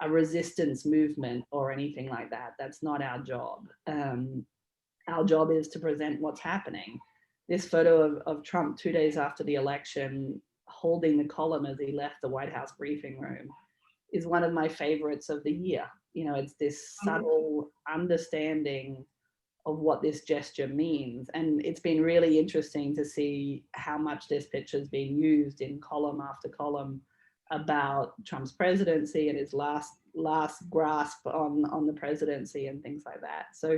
Speaker 3: a resistance movement or anything like that. That's not our job. Our job is to present what's happening. This photo of Trump 2 days after the election, holding the column as he left the White House briefing room, is one of my favorites of the year. You know, it's this subtle understanding of what this gesture means. And it's been really interesting to see how much this picture has been used in column after column about Trump's presidency and his last grasp on the presidency and things like that. So,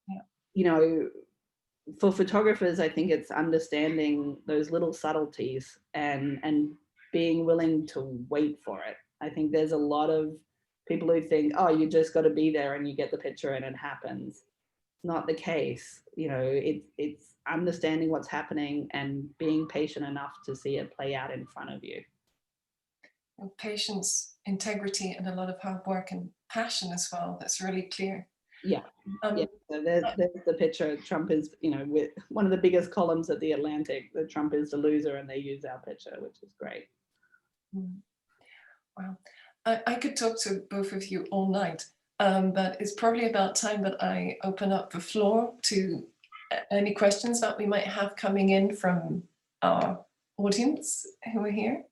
Speaker 3: yeah, you know, for photographers, I think it's understanding those little subtleties and being willing to wait for it. I think there's a lot of people who think, oh, you just got to be there and you get the picture and it happens. Not the case. You know, it's understanding what's happening and being patient enough to see it play out in front of you.
Speaker 1: And patience, integrity, and a lot of hard work and passion as well. That's really clear.
Speaker 3: Yeah. Yeah. So there's the picture. Trump is, you know, with one of the biggest columns at the Atlantic, that Trump is the loser, and they use our picture, which is great.
Speaker 1: Wow. I could talk to both of you all night, but it's probably about time that I open up the floor to any questions that we might have coming in from our audience who are here.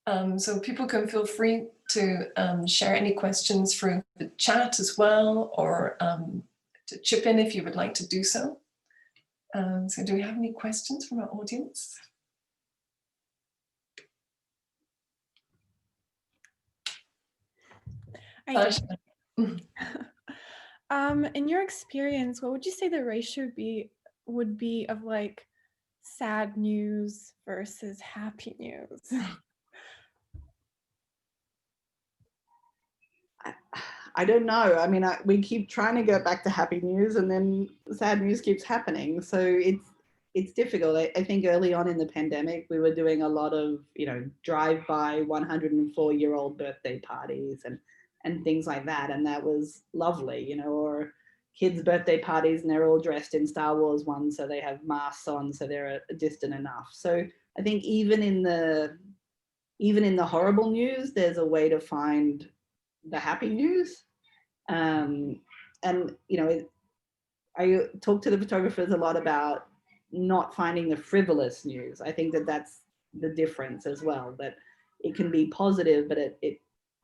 Speaker 1: So people can feel free to share any questions through the chat as well, or to chip in if you would like to do so. So do we have any questions from our audience?
Speaker 4: In your experience, what would you say the ratio would be of like sad news versus happy news?
Speaker 3: I don't know. I mean, we keep trying to go back to happy news, and then sad news keeps happening. So it's difficult. I think early on in the pandemic, we were doing a lot of, you know, drive-by 104-year-old birthday parties and things like that, and that was lovely, you know, or kids' birthday parties, and they're all dressed in Star Wars ones, so they have masks on, so they're distant enough. So I think even in the horrible news, there's a way to find the happy news. And, you know, I talk to the photographers a lot about not finding the frivolous news. I think that that's the difference as well, that it can be positive, but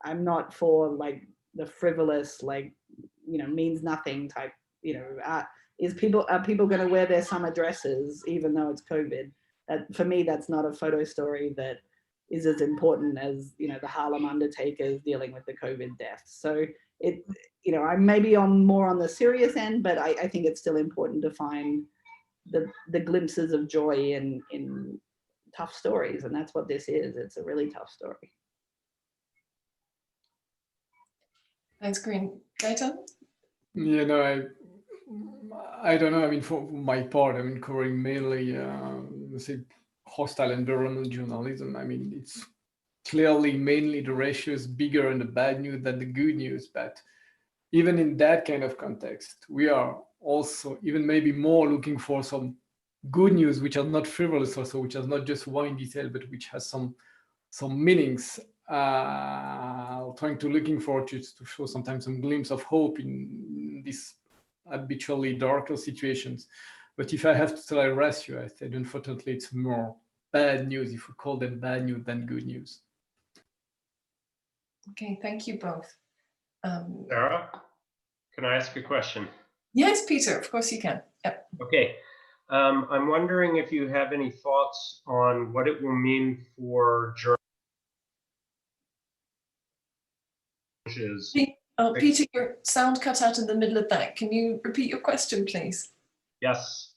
Speaker 3: I'm not for like the frivolous, like, you know, means nothing type, you know, are people going to wear their summer dresses even though it's COVID? For me, that's not a photo story that is as important as, you know, the Harlem Undertakers dealing with the COVID deaths. So you know, I may be more on the serious end, but I think it's still important to find the glimpses of joy in tough stories, and that's what this is. It's a really tough story.
Speaker 1: Thanks, Corinne. Gaetan?
Speaker 2: You know, I don't know. I mean, for my part, I mean, covering mainly, say, hostile environmental journalism. I mean, it's clearly mainly the ratio is bigger in the bad news than the good news. But even in that kind of context, we are also even maybe more looking for some good news, which are not frivolous, also, which are not just one detail, but which has some meanings. Trying to looking for to show sometimes some glimpse of hope in these habitually darker situations. But if I have to tell a ratio, I said unfortunately it's more bad news, if we call them bad news, than good news.
Speaker 1: Okay, thank you both.
Speaker 5: Sarah, can I ask a question?
Speaker 1: Yes, Peter, of course you can. Yep.
Speaker 5: Okay. I'm wondering if you have any thoughts on what it will mean for journalists.
Speaker 1: Peter, your sound cut out in the middle of that. Can you repeat your question, please?
Speaker 5: Yes.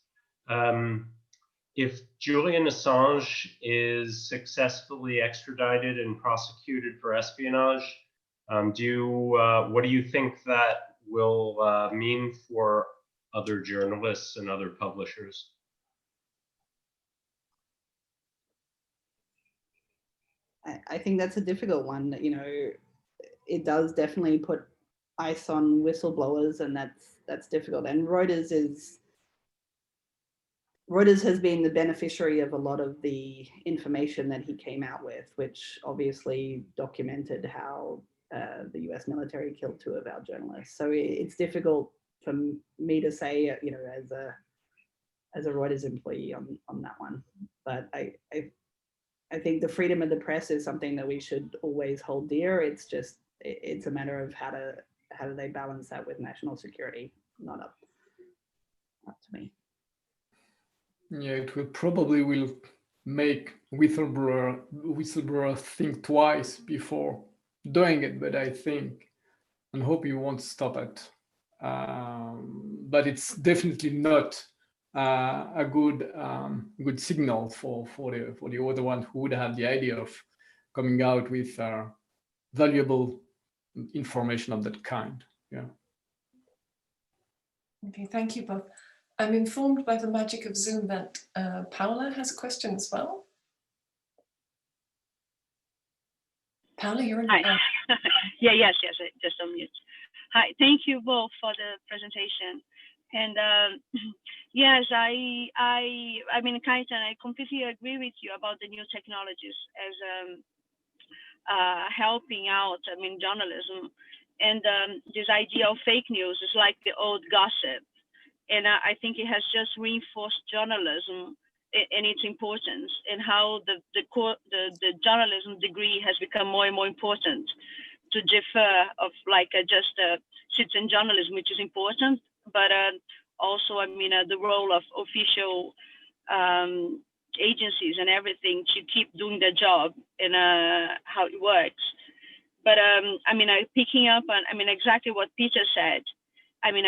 Speaker 5: If Julian Assange is successfully extradited and prosecuted for espionage, what do you think that will mean for other journalists and other publishers?
Speaker 3: I think that's a difficult one. You know, it does definitely put ice on whistleblowers, and that's difficult. And Reuters has been the beneficiary of a lot of the information that he came out with, which obviously documented how the US military killed 2 of our journalists. So it's difficult for me to say, you know, as a Reuters employee on that one. But I think the freedom of the press is something that we should always hold dear. It's a matter of how do they balance that with national security, not up to me.
Speaker 2: Yeah, it will probably make whistleblower think twice before doing it, but I think and hope you won't stop it. But it's definitely not a good signal for the other one who would have the idea of coming out with valuable information of that kind. Yeah.
Speaker 1: Okay, thank you both. I'm informed by the magic of Zoom that Paula has a question as well. Paula, you're in.
Speaker 6: Hi. Yes, just on mute. Hi, thank you both for the presentation. And yes, I mean, Gaetan, I completely agree with you about the new technologies as helping out, I mean, journalism. And this idea of fake news is like the old gossip. And I think it has just reinforced journalism and its importance, and how the journalism degree has become more and more important to defer of like just citizen journalism, which is important, but also, I mean, the role of official agencies and everything to keep doing their job and how it works. But I mean, picking up on, I mean, exactly what Peter said. I mean,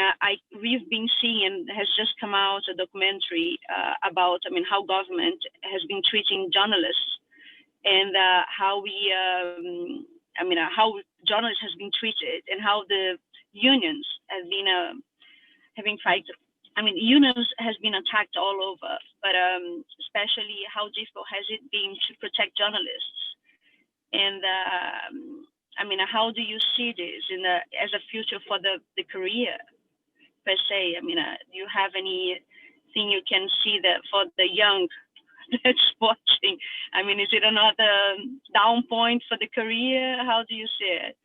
Speaker 6: we've been seeing, and has just come out a documentary about, I mean, how government has been treating journalists, and how we, I mean, how journalists has been treated, and how the unions have been having fight. I mean, unions has been attacked all over, but especially how difficult has it been to protect journalists? And I mean, how do you see this in as a future for the career per se? I mean, do you have anything you can see that for the young that's watching? I mean, is it another down point for the career? How do you see it?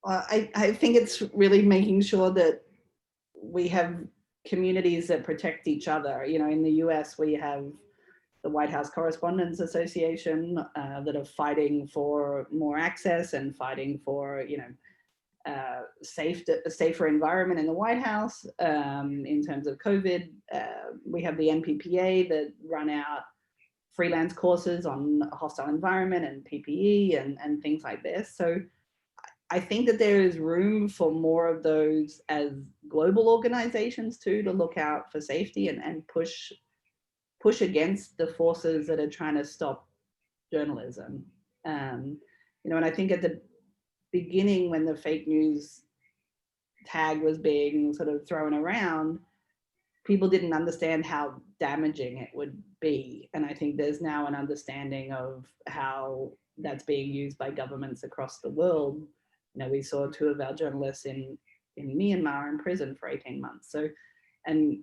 Speaker 3: I think it's really making sure that we have communities that protect each other. You know, in the US, we have the White House Correspondents Association that are fighting for more access and fighting for, you know, a safer environment in the White House in terms of COVID. We have the NPPA that run out freelance courses on hostile environment and PPE and things like this. So I think that there is room for more of those as global organizations too, to look out for safety and push against the forces that are trying to stop journalism. You know, and I think at the beginning, when the fake news tag was being sort of thrown around, people didn't understand how damaging it would be. And I think there's now an understanding of how that's being used by governments across the world. You know, we saw 2 of our journalists in Myanmar in prison for 18 months. So, and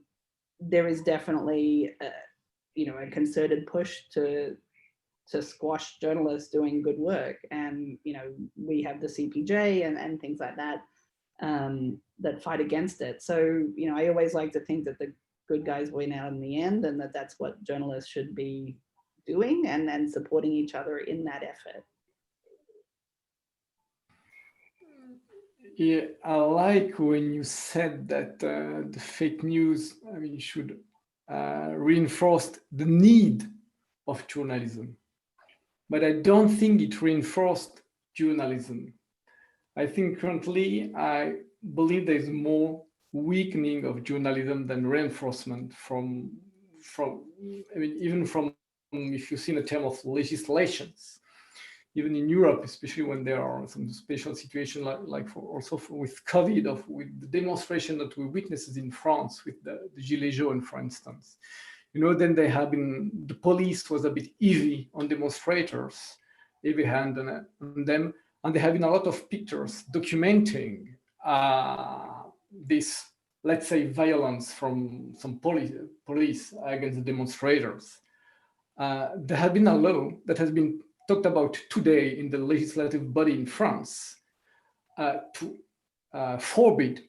Speaker 3: there is definitely, you know, a concerted push to squash journalists doing good work. And, you know, we have the CPJ and things like that that fight against it. So, you know, I always like to think that the good guys win out in the end, and that that's what journalists should be doing, and supporting each other in that effort.
Speaker 2: Yeah, I like when you said that the fake news, I mean, should reinforce the need of journalism. But I don't think it reinforced journalism. I think currently, I believe there's more weakening of journalism than reinforcement from I mean, even from, if you see in the term of legislations, even in Europe, especially when there are some special situations like with COVID, with the demonstration that we witnessed in France with the Gilets jaunes, for instance. You know, then the police was a bit heavy on demonstrators, heavy hand on them, and there have been a lot of pictures documenting this, let's say, violence from some police against the demonstrators. There has been a law that has been talked about today in the legislative body in France to forbid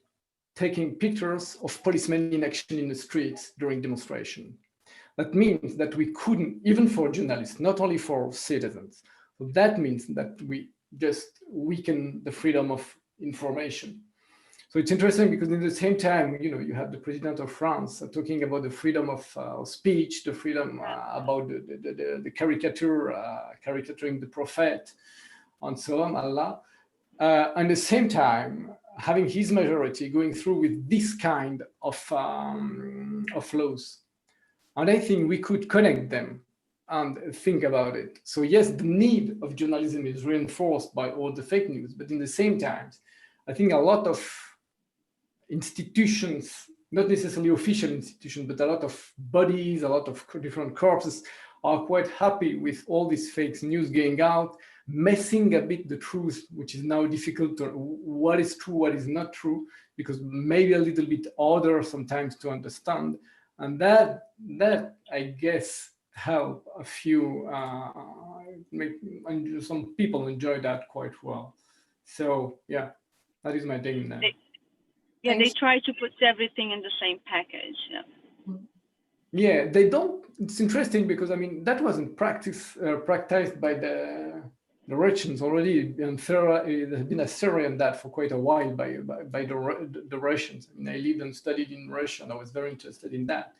Speaker 2: taking pictures of policemen in action in the streets during demonstration. That means that we couldn't, even for journalists, not only for citizens. So that means that we just weaken the freedom of information. So it's interesting because in the same time, you know, you have the president of France talking about the freedom of speech, the freedom about the caricaturing the prophet, and so on, Allah. At the same time, having his majority going through with this kind of laws. And I think we could connect them and think about it. So yes, the need of journalism is reinforced by all the fake news, but in the same time, I think a lot of institutions, not necessarily official institutions, but a lot of bodies, a lot of different corpses are quite happy with all this fake news going out, messing a bit the truth, which is now difficult to what is true, what is not true, because maybe a little bit harder sometimes to understand. And that I guess help a few, some people enjoy that quite well. So yeah, that is my thing now.
Speaker 6: Yeah, they
Speaker 1: Thanks.
Speaker 6: try to put everything in the same package. Yeah.
Speaker 2: Yeah, they don't. It's interesting because I mean that wasn't practiced by the Russians already, and there has been a theory on that for quite a while by the Russians. I mean, I lived and studied in Russia, and I was very interested in that.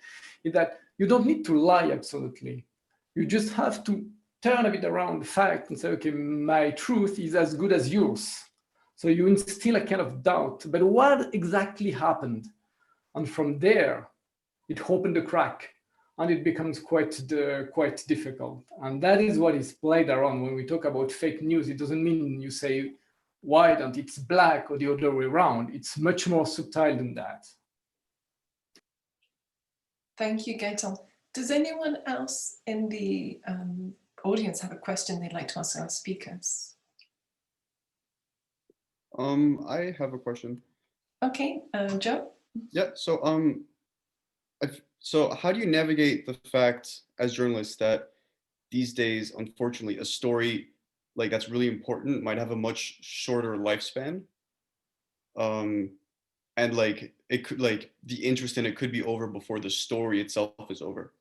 Speaker 2: Is that you don't need to lie absolutely. You just have to turn a bit around the fact and say, okay, my truth is as good as yours. So you instill a kind of doubt. But what exactly happened? And from there, it opened a crack, and it becomes quite difficult. And that is what is played around when we talk about fake news. It doesn't mean you say white and it's black or the other way around. It's much more subtle than that.
Speaker 1: Thank you, Gaetan. Does anyone else in the audience have a question they'd like to ask our speakers?
Speaker 7: I have a question.
Speaker 1: Okay, Joe?
Speaker 7: Yeah, so how do you navigate the fact as journalists that these days, unfortunately, a story like that's really important might have a much shorter lifespan? And like it could, like the interest in it could be over before the story itself is over.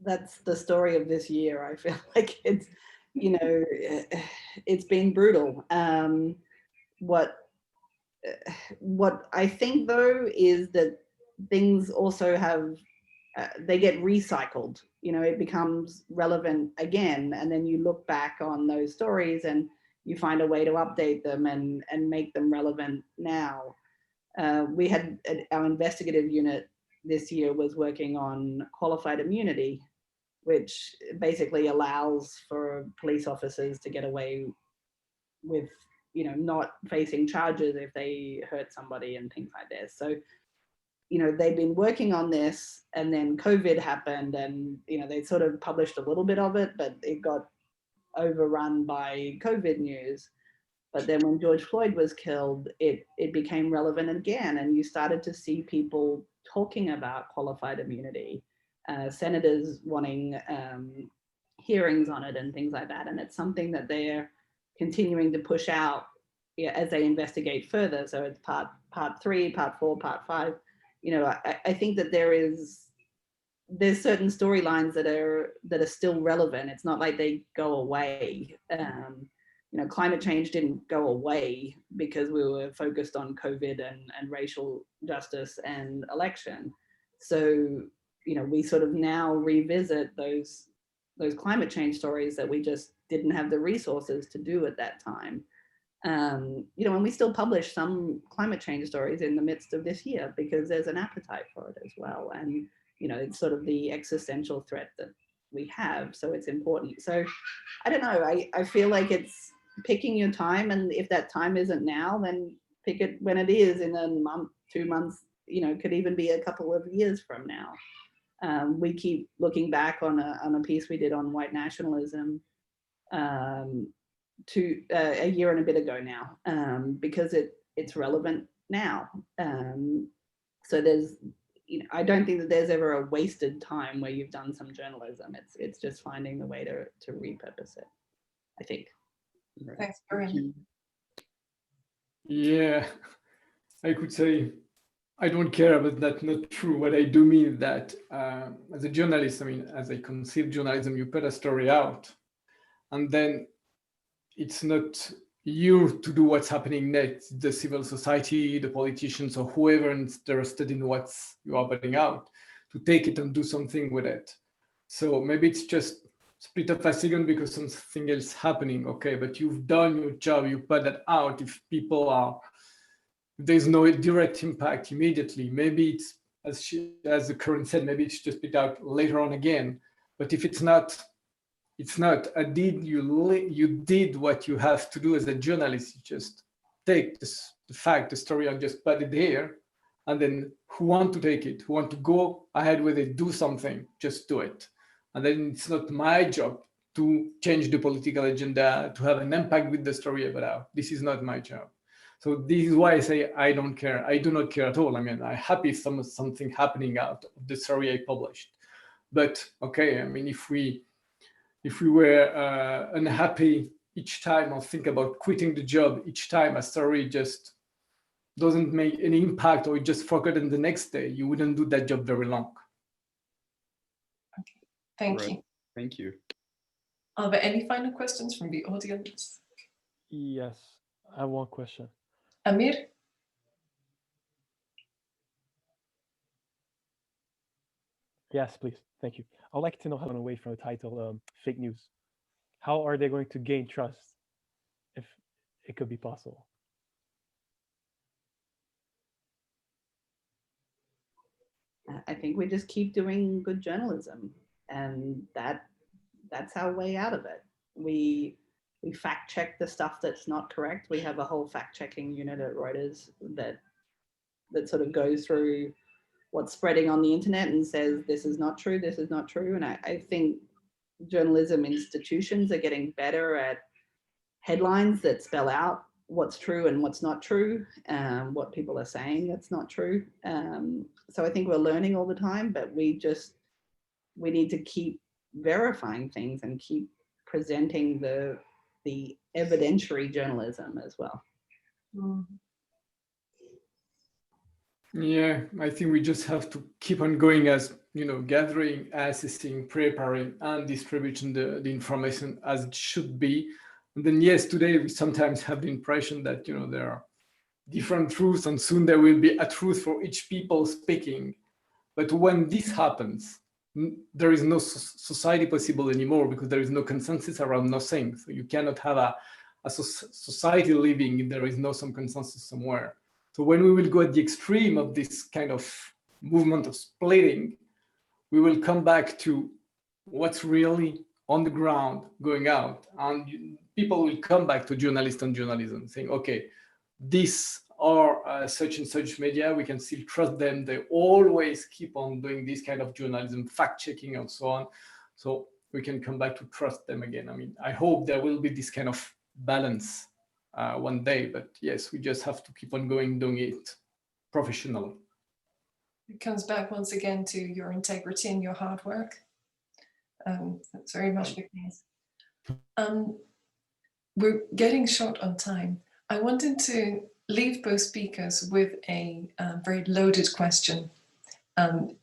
Speaker 3: That's the story of this year. I feel like it's, you know, it's been brutal. What I think though is that things also have, they get recycled, you know, it becomes relevant again, and then you look back on those stories and you find a way to update them and make them relevant now. We had our investigative unit this year was working on qualified immunity, which basically allows for police officers to get away with, you know, not facing charges if they hurt somebody and things like this. So, you know, they've been working on this, and then COVID happened, and, you know, they sort of published a little bit of it, but it got overrun by COVID news. But then when George Floyd was killed, it became relevant again, and you started to see people talking about qualified immunity, senators wanting hearings on it and things like that. And it's something that they're continuing to push out, yeah, as they investigate further. So it's part 3, part 4, part 5. You know, I think that there's certain storylines that are still relevant. It's not like they go away. You know, climate change didn't go away because we were focused on COVID and racial justice and election. So, you know, we sort of now revisit those climate change stories that we just didn't have the resources to do at that time. You know, and we still publish some climate change stories in the midst of this year because there's an appetite for it as well. And, you know, it's sort of the existential threat that we have, so it's important. So I don't know, I feel like it's picking your time, and if that time isn't now, then pick it when it is, in a month, 2 months, you know, could even be a couple of years from now. We keep looking back on a piece we did on white nationalism to a year and a bit ago now, because it's relevant now. So there's, you know, I don't think that there's ever a wasted time where you've done some journalism. It's just finding the way to repurpose it, I think.
Speaker 7: Right.
Speaker 1: Thanks, Corinne.
Speaker 2: Yeah, I could say I don't care, but that's not true. What I do mean that as a journalist, I mean, as I conceive journalism, you put a story out, and then it's not you to do what's happening next. The civil society, the politicians, or whoever is interested in what you are putting out, to take it and do something with it. So maybe it's just split up a second because something else is happening. Okay, but you've done your job. You put that out. If people are, there's no direct impact immediately. Maybe it's, as Corinne said, maybe it's just put out later on again. But if it's not, it's not. You did what you have to do as a journalist. You just take the story, and just put it there. And then who want to take it, who want to go ahead with it, do something, just do it. And then it's not my job to change the political agenda, to have an impact with the story about. This is not my job. So this is why I say I don't care. I do not care at all. I mean, I'm happy something happening out of the story I published. But okay, I mean, if we were unhappy each time or think about quitting the job each time a story just doesn't make any impact or you just forgotten the next day, you wouldn't do that job very long.
Speaker 1: Okay, thank
Speaker 7: Right.
Speaker 1: you.
Speaker 7: Thank you.
Speaker 1: Are there any final questions from the audience?
Speaker 8: Yes, I have one question.
Speaker 1: Amir?
Speaker 8: Yes, please. Thank you. I'd like to know how to away from the title fake news. How are they going to gain trust if it could be possible?
Speaker 3: I think we just keep doing good journalism, and that's our way out of it. We fact check the stuff that's not correct. We have a whole fact checking unit at Reuters that sort of goes through what's spreading on the internet and says this is not true, this is not true. And I think journalism institutions are getting better at headlines that spell out what's true and what's not true, what people are saying that's not true. So I think we're learning all the time, but we need to keep verifying things and keep presenting the evidentiary journalism as well.
Speaker 2: Yeah, I think we just have to keep on going as, gathering, assessing, preparing, and distributing the information as it should be. And then, yes, today we sometimes have the impression that, there are different truths and soon there will be a truth for each people speaking. But when this happens, there is no society possible anymore because there is no consensus around nothing. So you cannot have a society living if there is no some consensus somewhere. So when we will go at the extreme of this kind of movement of splitting, we will come back to what's really on the ground going out. And people will come back to journalists and journalism saying, okay, these are such and such media, we can still trust them. They always keep on doing this kind of journalism, fact checking and so on. So we can come back to trust them again. I mean, I hope there will be this kind of balance one day, but yes, we just have to keep on going, doing it professionally.
Speaker 1: It comes back once again to your integrity and your hard work. That's very much the case. We're getting short on time. I wanted to leave both speakers with a very loaded question that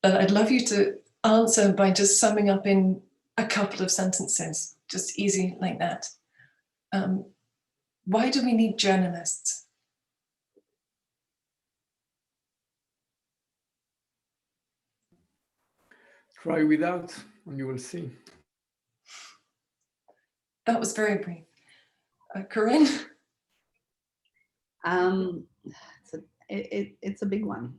Speaker 1: I'd love you to answer by just summing up in a couple of sentences, just easy like that. Why do we need journalists?
Speaker 2: Try without and you will see.
Speaker 1: That was very brief. Corinne?
Speaker 3: It's a big one.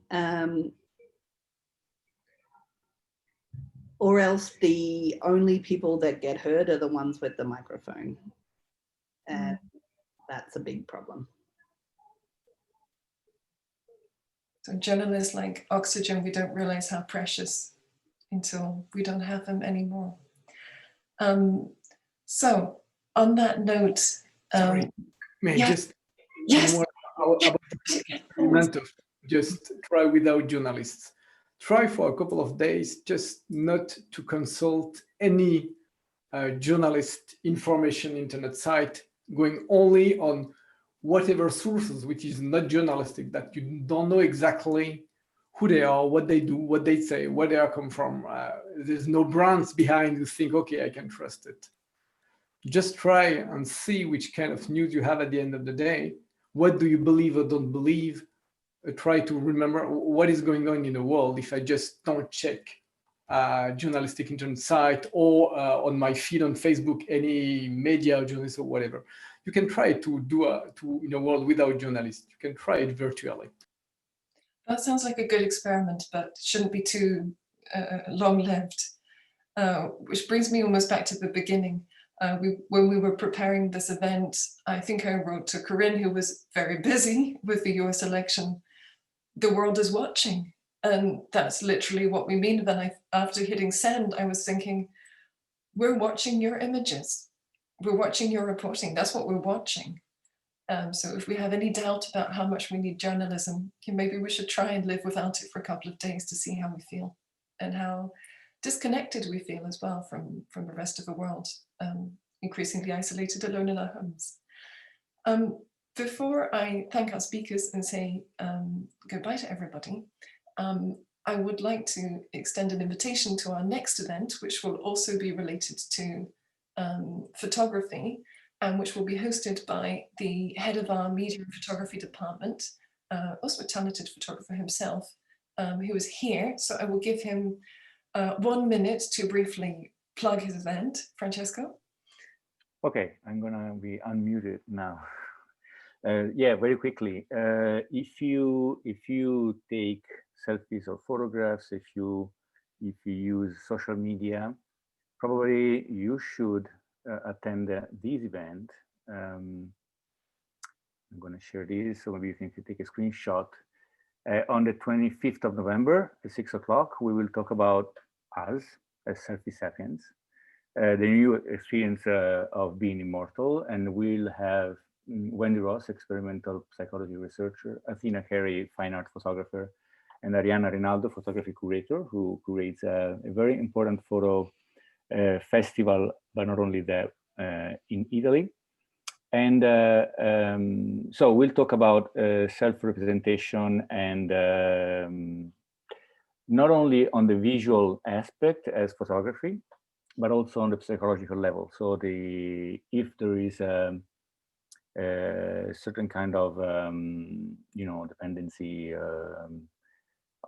Speaker 3: Or else the only people that get heard are the ones with the microphone. And that's a big problem.
Speaker 1: So journalists like oxygen, we don't realize how precious until we don't have them anymore. So on that note,
Speaker 2: Sorry, may I just
Speaker 1: yes.
Speaker 2: about the experiment of just try without journalists. Try for a couple of days just not to consult any journalist information internet site, going only on whatever sources which is not journalistic, that you don't know exactly who they are, what they do, what they say, where they are come from. There's no brands behind you think, okay, I can trust it. Just try and see which kind of news you have at the end of the day. What do you believe or don't believe? Try to remember what is going on in the world if I just don't check a journalistic internet site or on my feed on Facebook, any media or journalist or whatever. You can try to do in a world without journalists. You can try it virtually.
Speaker 1: That sounds like a good experiment, but shouldn't be too long-lived. Which brings me almost back to the beginning. When we were preparing this event, I think I wrote to Corinne, who was very busy with the US election, the world is watching. And that's literally what we mean. Then after hitting send, I was thinking, we're watching your images. We're watching your reporting. That's what we're watching. So if we have any doubt about how much we need journalism, maybe we should try and live without it for a couple of days to see how we feel and how disconnected we feel as well from the rest of the world. increasingly isolated alone in our homes. Before I thank our speakers and say goodbye to everybody, I would like to extend an invitation to our next event, which will also be related to photography, and which will be hosted by the head of our media and photography department, also a talented photographer himself, who is here. So I will give him 1 minute to briefly plug his event. Francesco?
Speaker 9: Okay, I'm gonna be unmuted now. Yeah, very quickly. If you take selfies or photographs, if you use social media, probably you should attend this event. I'm going to share this, so maybe you can take a screenshot. On the 25th of November at 6 o'clock, we will talk about us as Selfie Sapiens, the new experience of being immortal, and we'll have Wendy Ross, experimental psychology researcher, Athena Carey, fine art photographer, and Arianna Rinaldo, photography curator, who curates a very important photo festival, but not only that, in Italy. And so we'll talk about self-representation, and not only on the visual aspect as photography, but also on the psychological level. So if there is a certain kind of dependency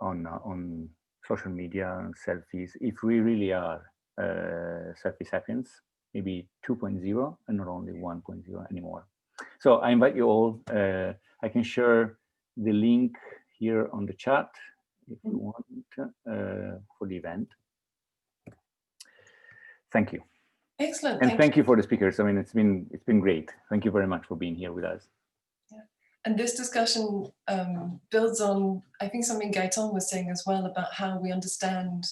Speaker 9: on social media and selfies, if we really are selfie sapiens, maybe 2.0 and not only 1.0 anymore. So I invite you all. I can share the link here on the chat if you want for the event. Thank you.
Speaker 1: Excellent.
Speaker 9: And thank you for the speakers. I mean, it's been great. Thank you very much for being here with us.
Speaker 1: Yeah. And this discussion builds on, I think, something Gaetan was saying as well about how we understand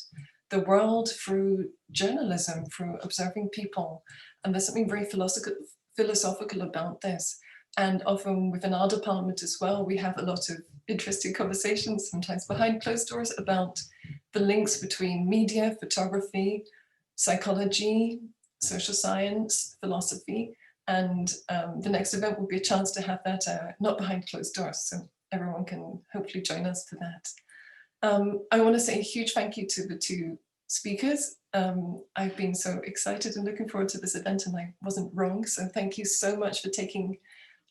Speaker 1: the world through journalism, through observing people. And there's something very philosophical about this. And often within our department as well, we have a lot of interesting conversations, sometimes behind closed doors, about the links between media, photography, psychology, social science, philosophy. And the next event will be a chance to have that not behind closed doors. So everyone can hopefully join us for that. I want to say a huge thank you to the two speakers. I've been so excited and looking forward to this event, and I wasn't wrong. So thank you so much for taking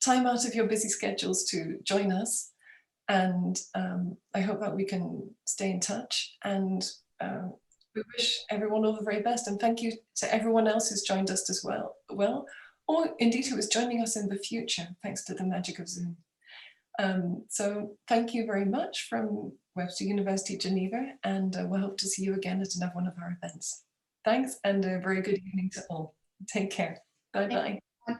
Speaker 1: time out of your busy schedules to join us. And I hope that we can stay in touch. And we wish everyone all the very best. And thank you to everyone else who's joined us as well, or indeed who is joining us in the future, thanks to the magic of Zoom. So thank you very much from Webster University Geneva, and we'll hope to see you again at another one of our events. Thanks, and a very good evening to all. Take care. Bye-bye.
Speaker 2: Thank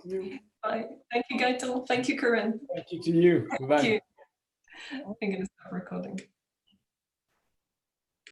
Speaker 2: you.
Speaker 1: Bye. Thank you, Gaetan. Thank you, Corinne.
Speaker 2: Thank you to you. Bye.
Speaker 1: Thank you. I'm going to stop recording.